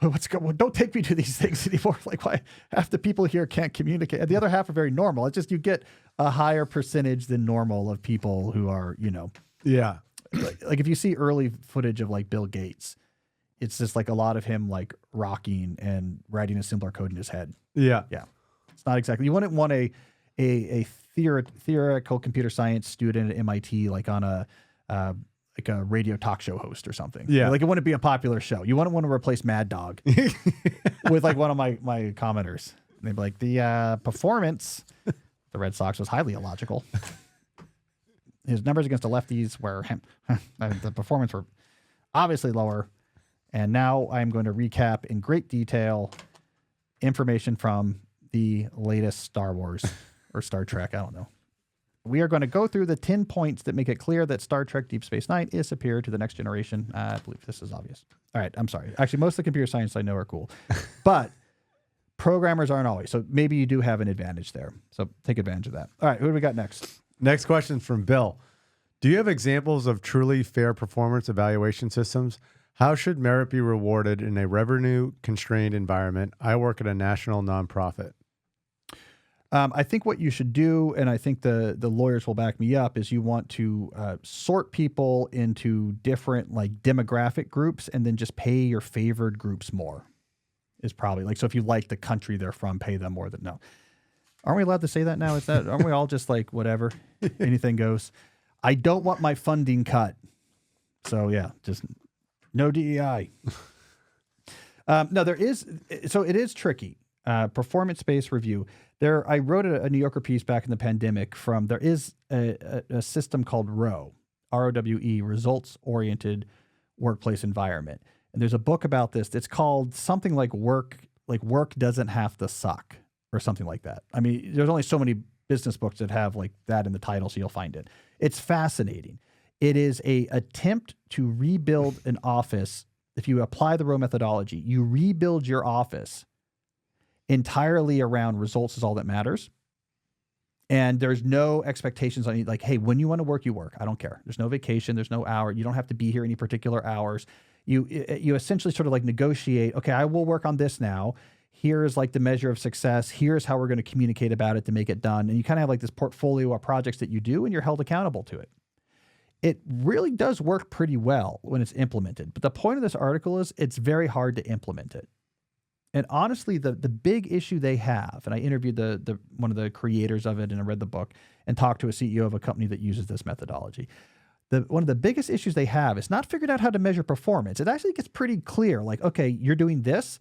don't take me to these things anymore. Like, why half the people here can't communicate? And the other half are very normal. It's just you get a higher percentage than normal of people who are, Yeah. Like if you see early footage of like Bill Gates, it's just like a lot of him like rocking and writing a simpler code in his head. Yeah. Yeah. It's not exactly, you wouldn't want a theoretical computer science student at MIT, like on a radio talk show host or something. Yeah. Like it wouldn't be a popular show. You wouldn't want to replace Mad Dog with like one of my commenters. And they'd be like, the performance, the Red Sox was highly illogical. His numbers against the lefties were the performance were obviously lower. And now I'm going to recap in great detail information from the latest Star Wars or Star Trek. I don't know. We are going to go through the 10 points that make it clear that Star Trek Deep Space Nine is superior to the Next Generation. I believe this is obvious. All right. I'm sorry. Actually, most of the computer science I know are cool, but programmers aren't always. So maybe you do have an advantage there. So take advantage of that. All right. Who do we got next? Next question from Bill. Do you have examples of truly fair performance evaluation systems? How should merit be rewarded in a revenue-constrained environment? I work at a national nonprofit. I think what you should do, and I think the lawyers will back me up, is you want to sort people into different like demographic groups and then just pay your favored groups more is probably like, so if you like the country they're from, pay them more than no. Aren't we allowed to say that now? Aren't we all just like, whatever, anything goes? I don't want my funding cut. So yeah, just no DEI. No, it is tricky. Performance-based review. I wrote a New Yorker piece back in the pandemic there is a system called ROWE, ROWE, Results-Oriented Workplace Environment. And there's a book about this. It's called something like Work Doesn't Have to Suck, or something like that. I mean, there's only so many business books that have like that in the title, so you'll find it. It's fascinating. It is a attempt to rebuild an office. If you apply the ROWE methodology, you rebuild your office entirely around results is all that matters. And there's no expectations on you. Like, hey, when you want to work, you work. I don't care. There's no vacation. There's no hour. You don't have to be here any particular hours. You essentially sort of like negotiate, okay, I will work on this now. Here's like the measure of success. Here's how we're going to communicate about it to make it done. And you kind of have like this portfolio of projects that you do, and you're held accountable to it. It really does work pretty well when it's implemented. But the point of this article is it's very hard to implement it. And honestly, the big issue they have, and I interviewed the one of the creators of it, and I read the book and talked to a CEO of a company that uses this methodology. One of the biggest issues they have is not figured out how to measure performance. It actually gets pretty clear, like, okay, you're doing this.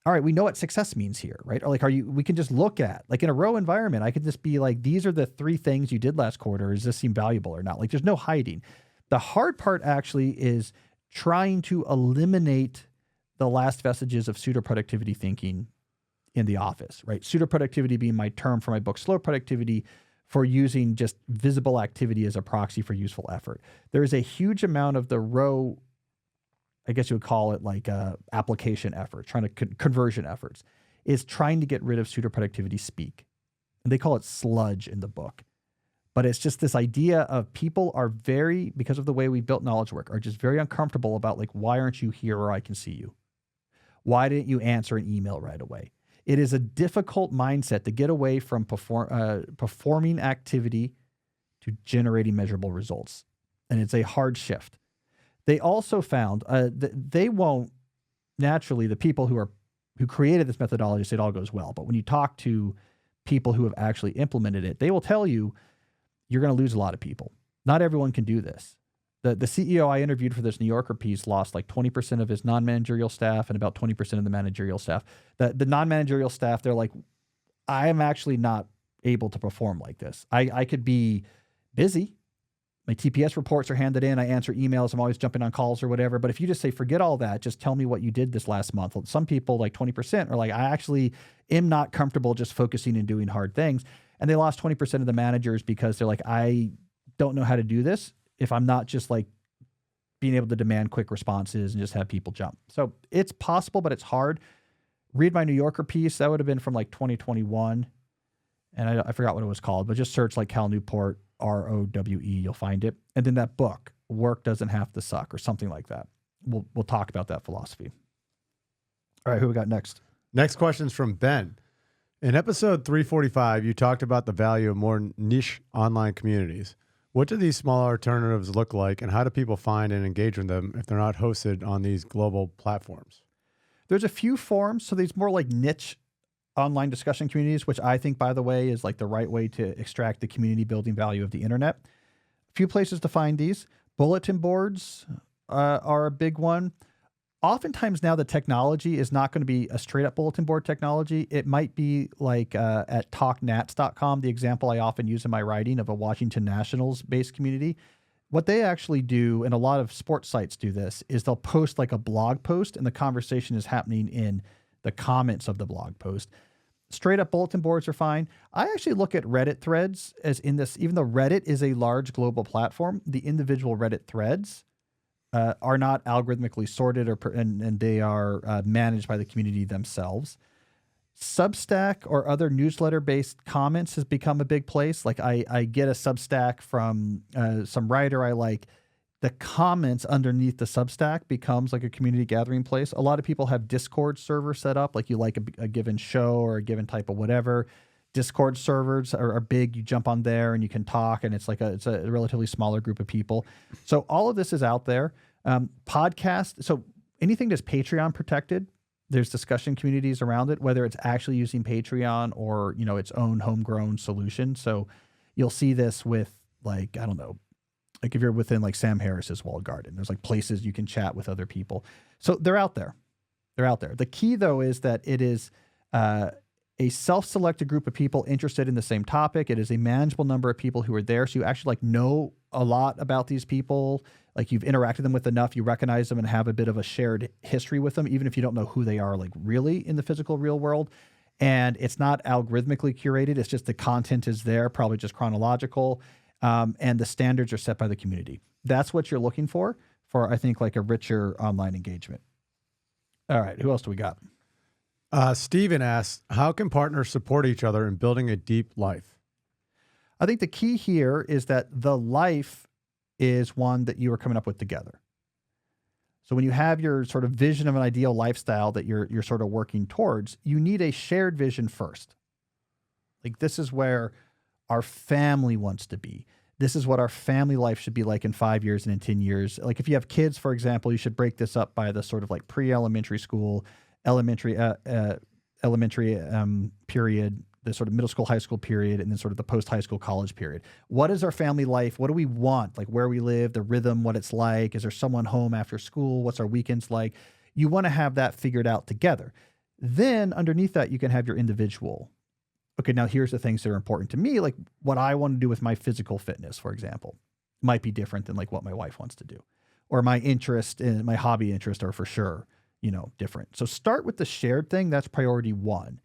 All right, we know what success means here, right? Or like, we can just look at, like in a ROWE environment, I could just be like, these are the 3 things you did last quarter. Does this seem valuable or not? Like, there's no hiding. The hard part actually is trying to eliminate the last vestiges of pseudo-productivity thinking in the office, right? Pseudo-productivity being my term for my book, Slow Productivity, for using just visible activity as a proxy for useful effort. There is a huge amount of the ROWE I guess you would call it like application efforts, trying to conversion efforts, is trying to get rid of pseudo productivity speak. And they call it sludge in the book. But it's just this idea of people are very, because of the way we built knowledge work, are just very uncomfortable about like, why aren't you here where I can see you? Why didn't you answer an email right away? It is a difficult mindset to get away from performing activity to generating measurable results. And it's a hard shift. They also found they won't, naturally, the people who created this methodology say it all goes well. But when you talk to people who have actually implemented it, they will tell you you're going to lose a lot of people. Not everyone can do this. The CEO I interviewed for this New Yorker piece lost like 20% of his non-managerial staff and about 20% of the managerial staff. The non-managerial staff, they're like, I am actually not able to perform like this. I could be busy. My TPS reports are handed in. I answer emails. I'm always jumping on calls or whatever. But if you just say, forget all that, just tell me what you did this last month. Some people, like 20%, are like, I actually am not comfortable just focusing and doing hard things. And they lost 20% of the managers because they're like, I don't know how to do this if I'm not just like being able to demand quick responses and just have people jump. So it's possible, but it's hard. Read my New Yorker piece. That would have been from like 2021. And I forgot what it was called, but just search like Cal Newport, ROWE, you'll find it. And then that book, Work Doesn't Have to Suck, or something like that. We'll talk about that philosophy. All right, who we got next? Next question is from Ben. In episode 345, you talked about the value of more niche online communities. What do these smaller alternatives look like, and how do people find and engage with them if they're not hosted on these global platforms? There's a few forums. So these more like niche online discussion communities, which I think, by the way, is like the right way to extract the community building value of the internet. A few places to find these. Bulletin boards are a big one. Oftentimes now the technology is not going to be a straight up bulletin board technology. It might be like at talknats.com, the example I often use in my writing of a Washington Nationals based community. What they actually do, and a lot of sports sites do this, is they'll post like a blog post and the conversation is happening in the comments of the blog post. Straight up bulletin boards are fine. I actually look at Reddit threads as in this, even though Reddit is a large global platform, the individual Reddit threads are not algorithmically sorted and they are managed by the community themselves. Substack or other newsletter-based comments has become a big place. Like I get a Substack from some writer I like. The comments underneath the Substack becomes like a community gathering place. A lot of people have Discord servers set up, like you like a given show or a given type of whatever. Discord servers are big. You jump on there and you can talk, and it's a relatively smaller group of people. So all of this is out there. Podcast. So anything that's Patreon protected, there's discussion communities around it, whether it's actually using Patreon or, its own homegrown solution. So you'll see this with like, I don't know, like if you're within like Sam Harris's walled garden, there's like places you can chat with other people. So they're out there. They're out there. The key though is that it is a self-selected group of people interested in the same topic. It is a manageable number of people who are there. So you actually like know a lot about these people. Like you've interacted them with enough, you recognize them and have a bit of a shared history with them, even if you don't know who they are like really in the physical real world. And it's not algorithmically curated. It's just the content is there, probably just chronological. And the standards are set by the community. That's what you're looking for, I think, like a richer online engagement. All right. Who else do we got? Steven asks, how can partners support each other in building a deep life? I think the key here is that the life is one that you are coming up with together. So when you have your sort of vision of an ideal lifestyle that you're sort of working towards, you need a shared vision first. Like this is where our family wants to be. This is what our family life should be like in 5 years and in 10 years. Like if you have kids, for example, you should break this up by the sort of like pre-elementary school, elementary period, the sort of middle school, high school period, and then sort of the post-high school, college period. What is our family life? What do we want? Like where we live, the rhythm, what it's like. Is there someone home after school? What's our weekends like? You want to have that figured out together. Then underneath that, you can have your individual. Okay, now here's the things that are important to me, like what I want to do with my physical fitness, for example, might be different than like what my wife wants to do. Or my interest and my hobby interest are for sure, different. So start with the shared thing. That's priority one.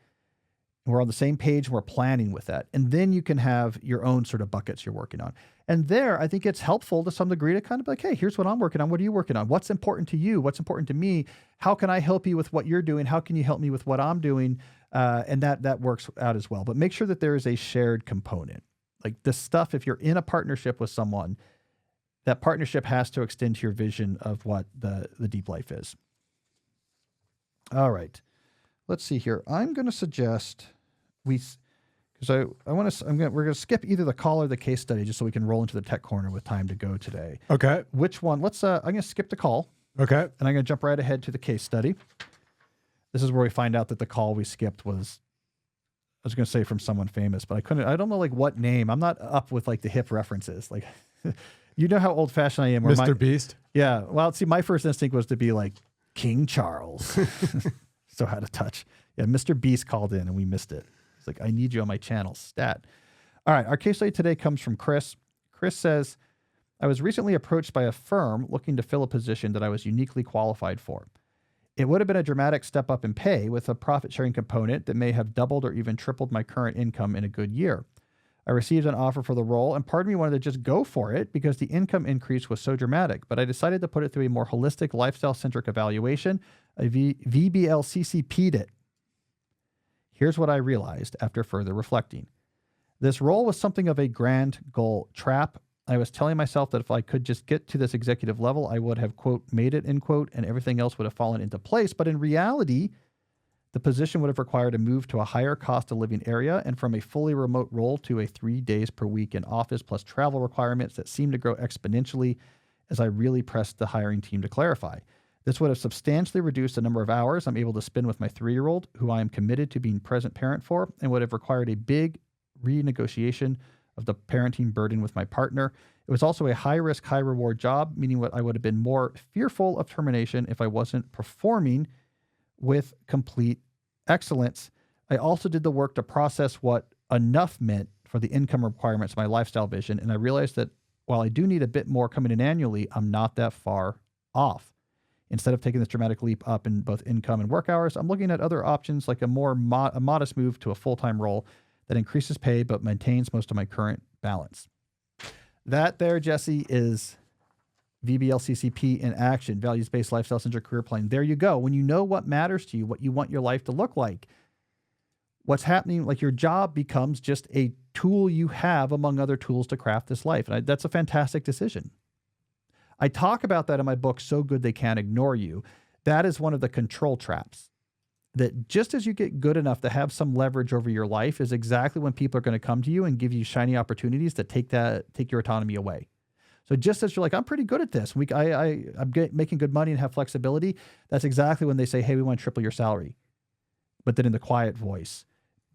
We're on the same page and we're planning with that. And then you can have your own sort of buckets you're working on. And there, I think it's helpful to some degree to kind of be like, hey, here's what I'm working on. What are you working on? What's important to you? What's important to me? How can I help you with what you're doing? How can you help me with what I'm doing? And that works out as well. But make sure that there is a shared component. Like this stuff, if you're in a partnership with someone, that partnership has to extend to your vision of what the deep life is. All right. Let's see here. I'm going to suggest we're going to skip either the call or the case study just so we can roll into the tech corner with time to go today. Okay. Which one? I'm going to skip the call. Okay. And I'm going to jump right ahead to the case study. This is where we find out that the call we skipped was, I was going to say from someone famous, but I don't know like what name. I'm not up with like the hip references. Like, you know how old fashioned I am. Mr. Beast. Yeah. Well, see, my first instinct was to be like King Charles. So out of touch. Yeah. Mr. Beast called in and we missed it. It's like, I need you on my channel stat. All right. Our case study today comes from Chris. Chris says, I was recently approached by a firm looking to fill a position that I was uniquely qualified for. It would have been a dramatic step up in pay with a profit sharing component that may have doubled or even tripled my current income in a good year. I received an offer for the role and part of me wanted to just go for it because the income increase was so dramatic, but I decided to put it through a more holistic lifestyle-centric evaluation. I VBLCCP'd it. Here's what I realized after further reflecting. This role was something of a grand goal trap. I was telling myself that if I could just get to this executive level, I would have, quote, made it, end quote, and everything else would have fallen into place. But in reality, the position would have required a move to a higher cost of living area and from a fully remote role to a 3 days per week in office plus travel requirements that seemed to grow exponentially as I really pressed the hiring team to clarify. This would have substantially reduced the number of hours I'm able to spend with my 3-year-old, who I am committed to being present parent for, and would have required a big renegotiation of the parenting burden with my partner. It was also a high-risk, high-reward job, meaning what I would have been more fearful of termination if I wasn't performing with complete excellence. I also did the work to process what enough meant for the income requirements of my lifestyle vision, and I realized that while I do need a bit more coming in annually, I'm not that far off. Instead of taking this dramatic leap up in both income and work hours, I'm looking at other options like a more modest move to a full-time role that increases pay but maintains most of my current balance. That there, Jesse, is VBLCCP in action, values-based lifestyle-centric career planning. There you go. When you know what matters to you, what you want your life to look like, what's happening, like your job becomes just a tool you have among other tools to craft this life. And that's a fantastic decision. I talk about that in my book, So Good They Can't Ignore You. That is one of the control traps. That just as you get good enough to have some leverage over your life is exactly when people are going to come to you and give you shiny opportunities that take your autonomy away. So just as you're like, I'm pretty good at this, I'm making good money and have flexibility, that's exactly when they say, hey, we want to triple your salary. But then in the quiet voice,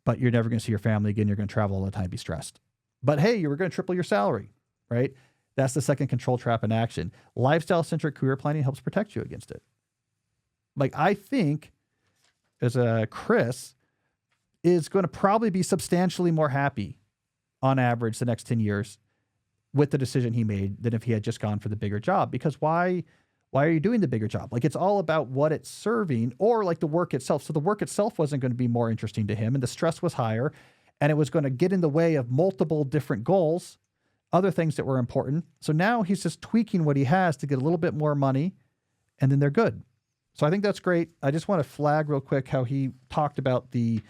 but you're never going to see your family again, you're going to travel all the time, be stressed. But hey, you were going to triple your salary, right? That's the second control trap in action. Lifestyle-centric career planning helps protect you against it. Like I think as Chris is going to probably be substantially more happy on average the next 10 years with the decision he made than if he had just gone for the bigger job. Because why are you doing the bigger job? Like it's all about what it's serving or like the work itself. So the work itself wasn't going to be more interesting to him and the stress was higher and it was going to get in the way of multiple different goals, other things that were important. So now he's just tweaking what he has to get a little bit more money and then they're good. So I think that's great. I just want to flag real quick how he talked about the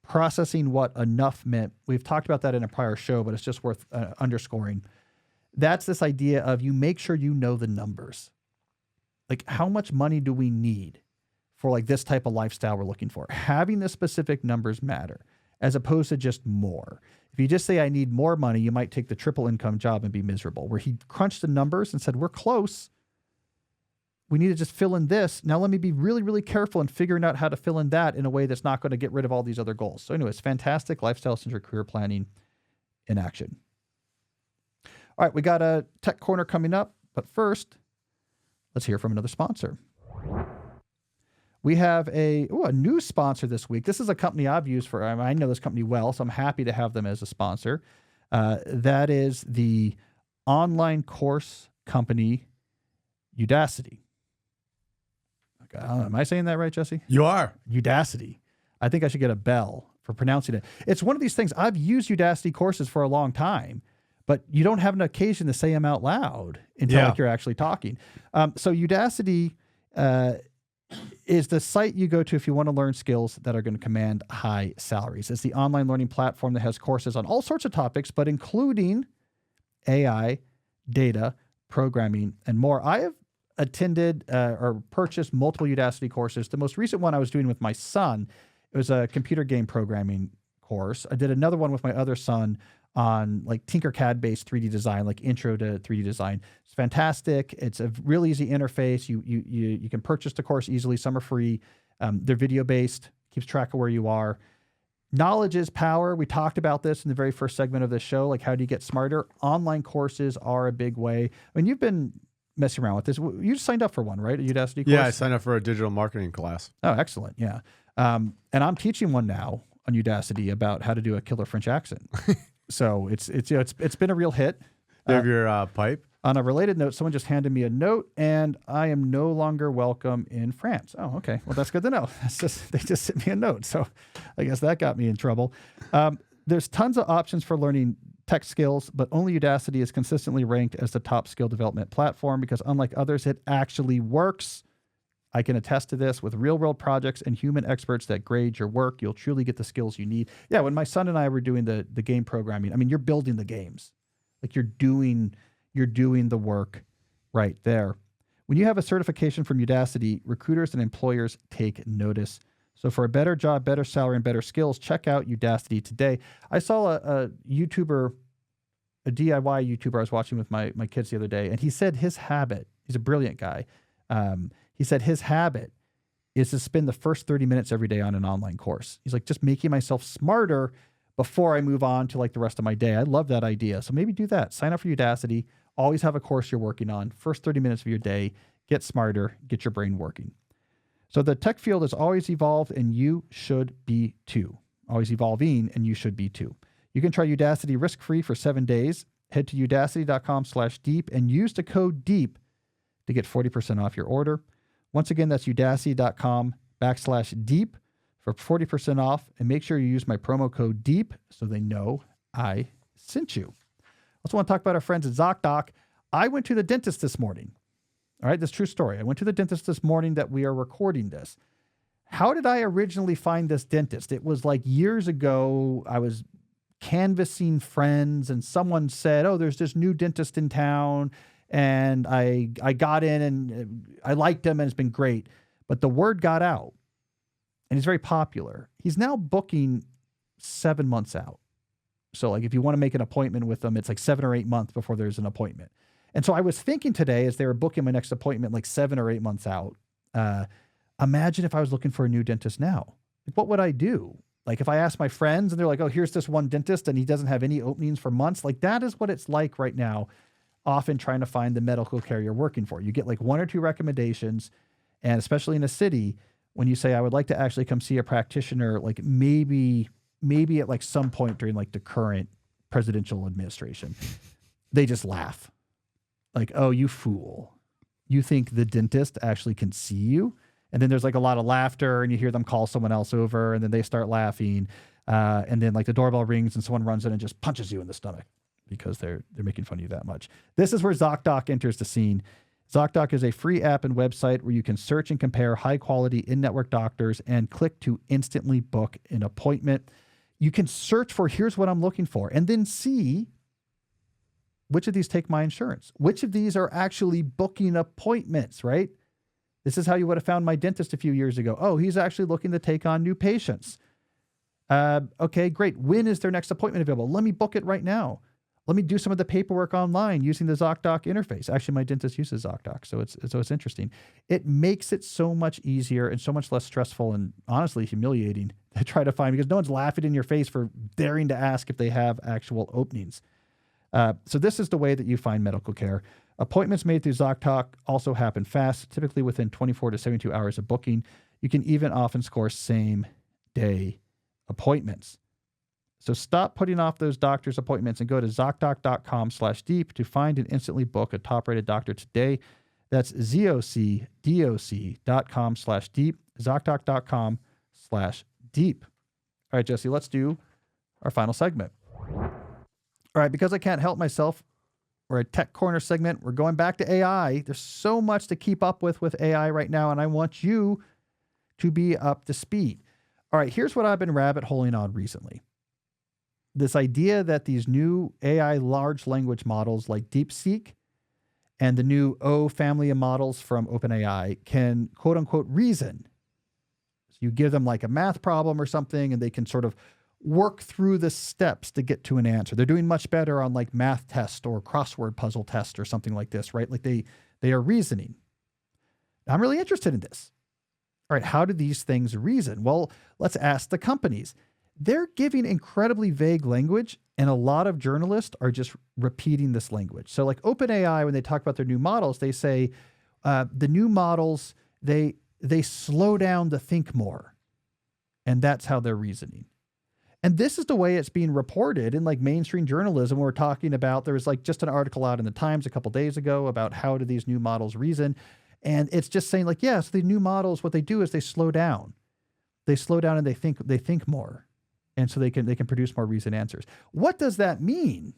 processing what enough meant. We've talked about that in a prior show, but it's just worth underscoring. That's this idea of you make sure you know the numbers. Like how much money do we need for like this type of lifestyle we're looking for? Having the specific numbers matter as opposed to just more. If you just say I need more money, you might take the triple income job and be miserable. Where he crunched the numbers and said, we're close. We need to just fill in this. Now let me be really, really careful in figuring out how to fill in that in a way that's not going to get rid of all these other goals. So anyways, fantastic lifestyle-centered career planning in action. All right, we got a tech corner coming up, but first, let's hear from another sponsor. We have a new sponsor this week. This is a company I've used for, I know this company well, so I'm happy to have them as a sponsor. That is the online course company Udacity. Okay, am I saying that right, Jesse? You are. Udacity. I think I should get a bell for pronouncing it. It's one of these things. I've used Udacity courses for a long time, but you don't have an occasion to say them out loud until like you're actually talking. So Udacity is the site you go to if you want to learn skills that are going to command high salaries. It's the online learning platform that has courses on all sorts of topics, but including AI, data, programming, and more. I have attended or purchased multiple Udacity courses. The most recent one I was doing with my son, it was a computer game programming course. I did another one with my other son on like Tinkercad-based 3D design, like intro to 3D design. It's fantastic. It's a real easy interface. You can purchase the course easily. Some are free. They're video-based, keeps track of where you are. Knowledge is power. We talked about this in the very first segment of this show. Like, how do you get smarter? Online courses are a big way. I mean, you've been messing around with this. You just signed up for one, right? A Udacity course? Yeah, I signed up for a digital marketing class. Oh, excellent. Yeah. And I'm teaching one now on Udacity about how to do a killer French accent. So it's been a real hit. You have your pipe? On a related note, someone just handed me a note, and I am no longer welcome in France. Oh, okay. Well, that's good to know. They just sent me a note, so I guess that got me in trouble. There's tons of options for learning tech skills, but only Udacity is consistently ranked as the top skill development platform because, unlike others, it actually works. I can attest to this with real-world projects and human experts that grade your work. You'll truly get the skills you need. Yeah, when my son and I were doing the game programming, I mean, you're building the games. Like, you're doing the work right there. When you have a certification from Udacity, recruiters and employers take notice. So for a better job, better salary, and better skills, check out Udacity today. I saw a YouTuber, a DIY YouTuber I was watching with my kids the other day, and he said his habit, he's a brilliant guy, he said his habit is to spend the first 30 minutes every day on an online course. He's like, just making myself smarter before I move on to like the rest of my day. I love that idea. So maybe do that. Sign up for Udacity. Always have a course you're working on. First 30 minutes of your day. Get smarter. Get your brain working. So the tech field has always evolved, and you should be too. Always evolving, and you should be too. You can try Udacity risk-free for 7 days. Head to udacity.com/deep and use the code DEEP to get 40% off your order. Once again, that's udacity.com/deep for 40% off. And make sure you use my promo code DEEP so they know I sent you. I also want to talk about our friends at ZocDoc. I went to the dentist this morning. All right, this is a true story. I went to the dentist this morning that we are recording this. How did I originally find this dentist? It was like years ago. I was canvassing friends and someone said, oh, there's this new dentist in town. And I got in and I liked him and it's been great. But the word got out and he's very popular. He's now booking 7 months out. So like if you want to make an appointment with them, it's like 7 or 8 months before there's an appointment. And so I was thinking today as they were booking my next appointment, like 7 or 8 months out, imagine if I was looking for a new dentist now. Like, what would I do? Like if I asked my friends and they're like, oh, here's this one dentist and he doesn't have any openings for months. Like that is what it's like right now. Often trying to find the medical care you're working for. You get like 1 or 2 recommendations. And especially in a city, when you say, I would like to actually come see a practitioner, like maybe at like some point during like the current presidential administration, they just laugh. Like, oh, you fool. You think the dentist actually can see you? And then there's like a lot of laughter and you hear them call someone else over and then they start laughing. And then like the doorbell rings and someone runs in and just punches you in the stomach because they're making fun of you that much. This is where ZocDoc enters the scene. ZocDoc is a free app and website where you can search and compare high-quality in-network doctors and click to instantly book an appointment. You can search for, here's what I'm looking for, and then see which of these take my insurance. Which of these are actually booking appointments, right? This is how you would have found my dentist a few years ago. Oh, he's actually looking to take on new patients. Okay, great. When is their next appointment available? Let me book it right now. Let me do some of the paperwork online using the ZocDoc interface. Actually, my dentist uses ZocDoc, so it's interesting. It makes it so much easier and so much less stressful and honestly humiliating to try to find because no one's laughing in your face for daring to ask if they have actual openings. So this is the way that you find medical care. Appointments made through ZocDoc also happen fast, typically within 24 to 72 hours of booking. You can even often score same-day appointments. So stop putting off those doctor's appointments and go to ZocDoc.com/deep to find and instantly book a top-rated doctor today. That's ZocDoc.com/deep, ZocDoc.com/deep. All right, Jesse, let's do our final segment. All right, because I can't help myself, we're a Tech Corner segment. We're going back to AI. There's so much to keep up with AI right now, and I want you to be up to speed. All right, here's what I've been rabbit holing on recently. This idea that these new AI large language models like DeepSeek and the new O family of models from OpenAI can quote unquote reason. So you give them like a math problem or something, and they can sort of work through the steps to get to an answer. They're doing much better on like math test or crossword puzzle test or something like this, right? Like they are reasoning. I'm really interested in this. All right, how do these things reason? Well, let's ask the companies. They're giving incredibly vague language, and a lot of journalists are just repeating this language. So like OpenAI, when they talk about their new models, they say the new models, they slow down to think more. And that's how they're reasoning. And this is the way it's being reported in like mainstream journalism. We're talking about, there was like just an article out in the Times a couple days ago about how do these new models reason. And it's just saying like, yes, the new models, what they do is they slow down. They slow down and they think more. And so they can produce more reasoned answers. What does that mean?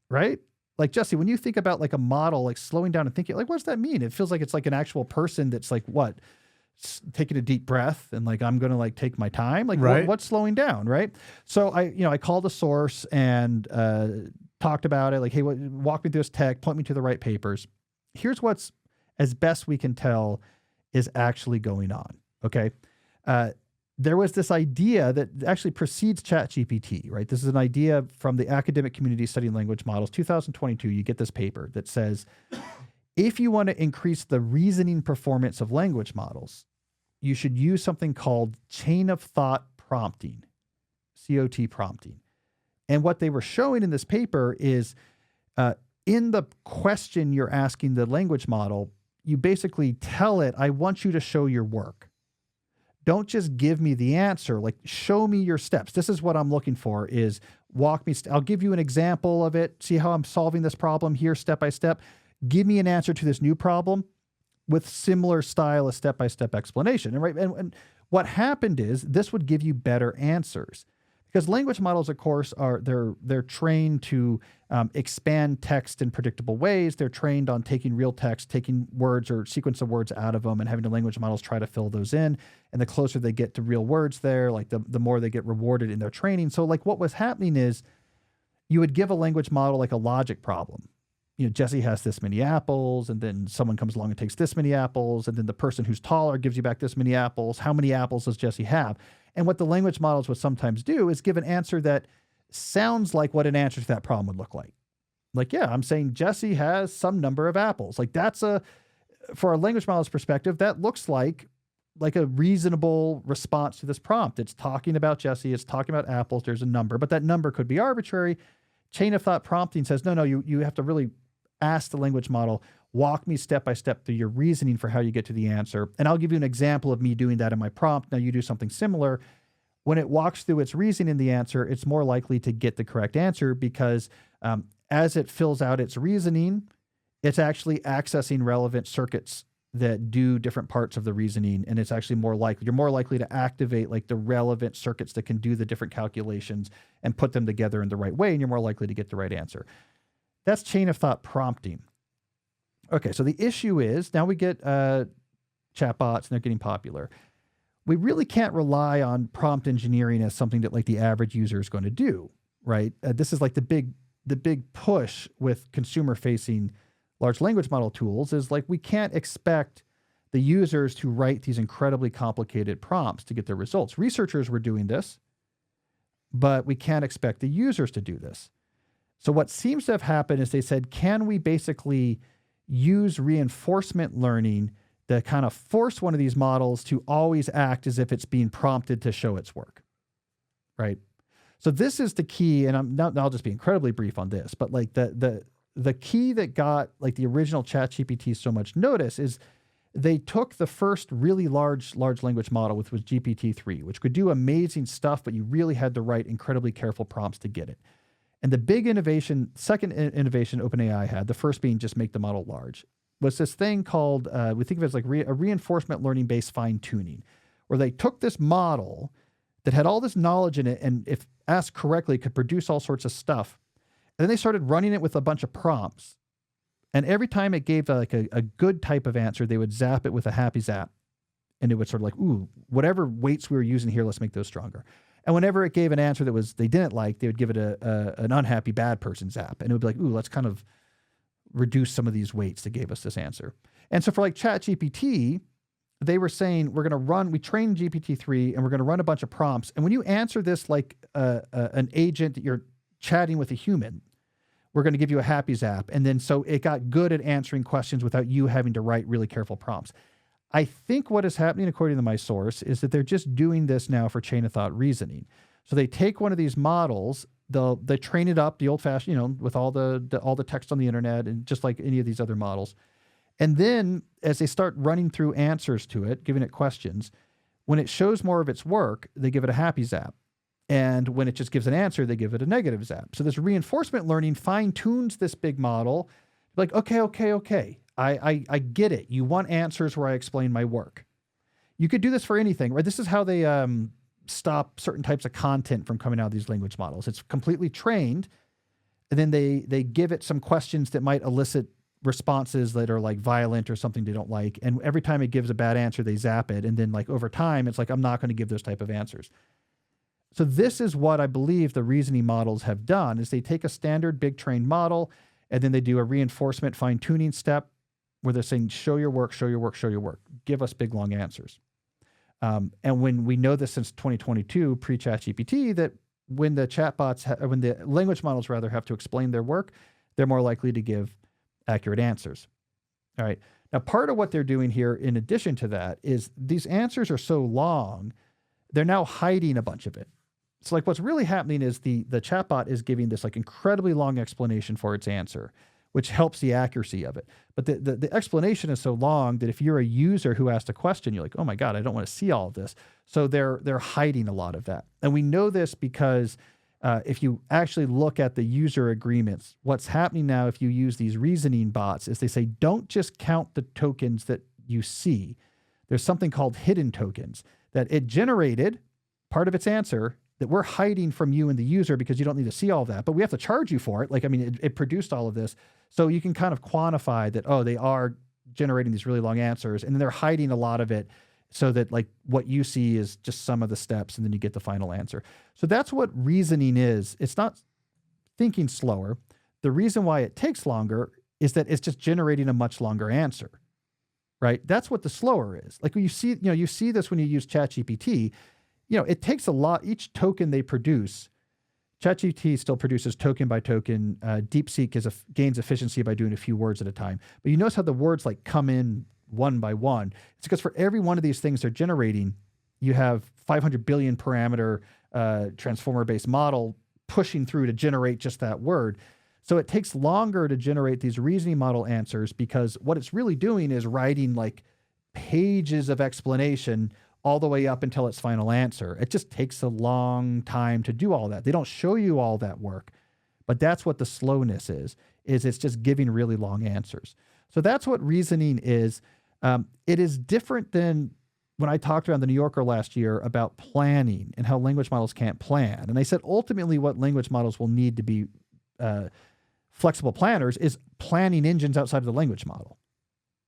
Right? Like Jesse, when you think about like a model, like slowing down and thinking, like, what does that mean? It feels like it's like an actual person that's like, what? Taking a deep breath and like, I'm going to like take my time. Like right. What's slowing down? Right. So I called a source and talked about it. Like, hey, walk me through this tech, point me to the right papers. Here's what's, as best we can tell, is actually going on. Okay. There was this idea that actually precedes ChatGPT, right? This is an idea from the academic community studying language models. 2022, you get this paper that says, if you want to increase the reasoning performance of language models, you should use something called chain of thought prompting, COT prompting. And what they were showing in this paper is in the question you're asking the language model, you basically tell it, I want you to show your work. Don't just give me the answer, like show me your steps. This is what I'm looking for is walk me. I'll give you an example of it. See how I'm solving this problem here step by step. Give me an answer to this new problem with similar style of step-by-step explanation. And what happened is this would give you better answers because language models, of course, they're trained to expand text in predictable ways. They're trained on taking real text, taking words or sequence of words out of them and having the language models try to fill those in. And the closer they get to real words there, like the more they get rewarded in their training. So like what was happening is you would give a language model like a logic problem. Jesse has this many apples, and then someone comes along and takes this many apples, and then the person who's taller gives you back this many apples. How many apples does Jesse have? And what the language models would sometimes do is give an answer that sounds like what an answer to that problem would look like. Like, yeah, I'm saying Jesse has some number of apples. Like for a language model's perspective, that looks like a reasonable response to this prompt. It's talking about Jesse, it's talking about apples, there's a number, but that number could be arbitrary. Chain of thought prompting says, no, you have to really ask the language model, walk me step by step through your reasoning for how you get to the answer. And I'll give you an example of me doing that in my prompt. Now you do something similar. When it walks through its reasoning in the answer, it's more likely to get the correct answer because as it fills out its reasoning, it's actually accessing relevant circuits that do different parts of the reasoning. And it's actually you're more likely to activate like the relevant circuits that can do the different calculations and put them together in the right way. And you're more likely to get the right answer. That's chain of thought prompting. Okay, so the issue is now we get chatbots and they're getting popular. We really can't rely on prompt engineering as something that like the average user is going to do, right? This is like the big push with consumer-facing large language model tools is like we can't expect the users to write these incredibly complicated prompts to get their results. Researchers were doing this, but we can't expect the users to do this. So what seems to have happened is they said, can we basically use reinforcement learning to kind of force one of these models to always act as if it's being prompted to show its work, right? So this is the key, and I'll just be incredibly brief on this, but like the key that got like the original ChatGPT so much notice is they took the first really large language model, which was GPT-3, which could do amazing stuff, but you really had to write incredibly careful prompts to get it. And the big innovation, second innovation OpenAI had, the first being just make the model large, was this thing called, we think of it as like a reinforcement learning based fine tuning, where they took this model, that had all this knowledge in it, and if asked correctly, could produce all sorts of stuff. And then they started running it with a bunch of prompts. And every time it gave like a good type of answer, they would zap it with a happy zap. And it would sort of like, ooh, whatever weights we were using here, let's make those stronger. And whenever it gave an answer that they didn't like, they would give it an unhappy bad person zap. And it would be like, ooh, let's kind of reduce some of these weights that gave us this answer. And so for like ChatGPT, they were saying, we trained GPT-3 and we're going to run a bunch of prompts. And when you answer this like an agent that you're chatting with a human, we're going to give you a happy zap. And then so it got good at answering questions without you having to write really careful prompts. I think what is happening, according to my source, is that they're just doing this now for chain of thought reasoning. So they take one of these models, they train it up the old-fashioned, with all the text on the internet, and just like any of these other models. And then as they start running through answers to it, giving it questions, when it shows more of its work, they give it a happy zap. And when it just gives an answer, they give it a negative zap. So this reinforcement learning fine-tunes this big model. Like, okay. I get it. You want answers where I explain my work. You could do this for anything, right? This is how they stop certain types of content from coming out of these language models. It's completely trained, and then they give it some questions that might elicit responses that are like violent or something they don't like. And every time it gives a bad answer, they zap it. And then like over time, it's like, I'm not going to give those type of answers. So this is what I believe the reasoning models have done, is they take a standard big trained model, and then they do a reinforcement fine-tuning step where they're saying, show your work, give us big, long answers. And when we know this since 2022, pre-ChatGPT, that when the chatbots, when the language models rather have to explain their work, they're more likely to give accurate answers. All right. Now, part of what they're doing here, in addition to that, is these answers are so long, they're now hiding a bunch of it. So like what's really happening is the chatbot is giving this like incredibly long explanation for its answer, which helps the accuracy of it. But the explanation is so long that if you're a user who asked a question, you're like, oh my God, I don't want to see all of this. So they're hiding a lot of that. And we know this because if you actually look at the user agreements, what's happening now if you use these reasoning bots is they say, don't just count the tokens that you see. There's something called hidden tokens that it generated part of its answer that we're hiding from you and the user because you don't need to see all of that, but we have to charge you for it. Like, I mean, it produced all of this. So you can kind of quantify that, oh, they are generating these really long answers, and then they're hiding a lot of it so that like what you see is just some of the steps, and then you get the final answer. So that's what reasoning is. It's not thinking slower. The reason why it takes longer is that it's just generating a much longer answer, right? That's what the slower is. Like when you see this when you use ChatGPT, it takes a lot. Each token they produce, ChatGPT still produces token by token. DeepSeek gains efficiency by doing a few words at a time. But you notice how the words like come in one by one. It's because for every one of these things they're generating, you have 500 billion parameter transformer-based model pushing through to generate just that word. So it takes longer to generate these reasoning model answers because what it's really doing is writing like pages of explanation all the way up until its final answer. It just takes a long time to do all that. They don't show you all that work, but that's what the slowness is it's just giving really long answers. So that's what reasoning is. It is different than when I talked around the New Yorker last year about planning and how language models can't plan. And I said, ultimately what language models will need to be flexible planners is planning engines outside of the language model.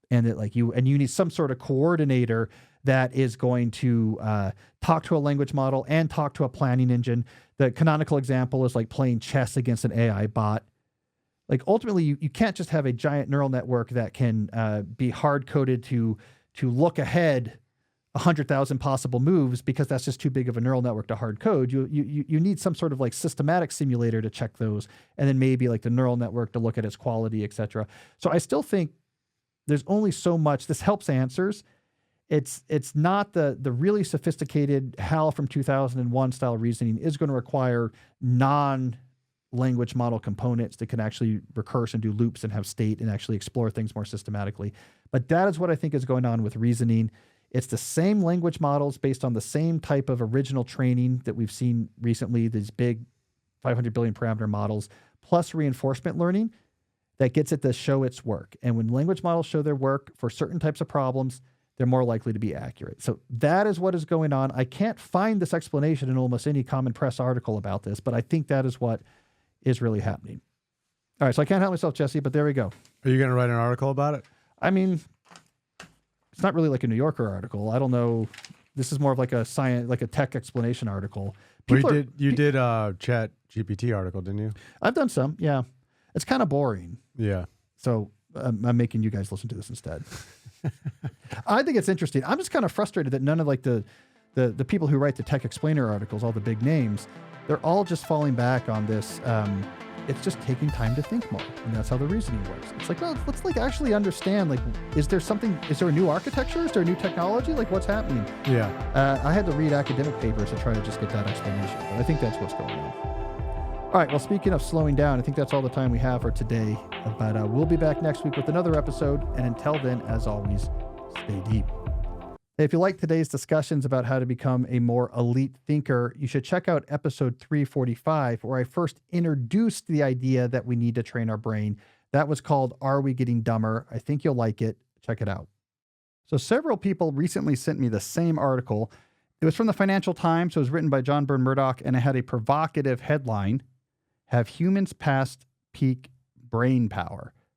And that you need some sort of coordinator that is going to talk to a language model and talk to a planning engine. The canonical example is like playing chess against an AI bot. Like ultimately, you can't just have a giant neural network that can be hard-coded to look ahead 100,000 possible moves because that's just too big of a neural network to hard code. You need some sort of like systematic simulator to check those, and then maybe like the neural network to look at its quality, et cetera. So I still think there's only so much. This helps answers. It's not the really sophisticated HAL from 2001 style reasoning is going to require non-language model components that can actually recurse and do loops and have state and actually explore things more systematically. But that is what I think is going on with reasoning. It's the same language models based on the same type of original training that we've seen recently, these big 500 billion parameter models, plus reinforcement learning that gets it to show its work. And when language models show their work for certain types of problems, they're more likely to be accurate. So that is what is going on. I can't find this explanation in almost any common press article about this, but I think that is what is really happening. All right, so I can't help myself, Jesse, but there we go. Are you going to write an article about it? I mean, it's not really like a New Yorker article. I don't know. This is more of like a science, like a tech explanation article. Well, you did a Chat GPT article, didn't you? I've done some, yeah. It's kind of boring. Yeah. So I'm making you guys listen to this instead. I think it's interesting. I'm just kind of frustrated that none of like the people who write the tech explainer articles, all the big names, they're all just falling back on this. It's just taking time to think more, and that's how the reasoning works. It's like, well, let's like actually understand, like, is there a new architecture? Is there a new technology? Like, what's happening? Yeah. I had to read academic papers to try to just get that explanation, but I think that's what's going on. All right, well, speaking of slowing down, I think that's all the time we have for today, but we'll be back next week with another episode, and until then, as always, stay deep. If you like today's discussions about how to become a more elite thinker, you should check out episode 345, where I first introduced the idea that we need to train our brain. That was called Are We Getting Dumber? I think you'll like it. Check it out. So several people recently sent me the same article. It was from the Financial Times. It was written by John Byrne Murdoch, and it had a provocative headline, Have Humans Passed Peak Brain Power?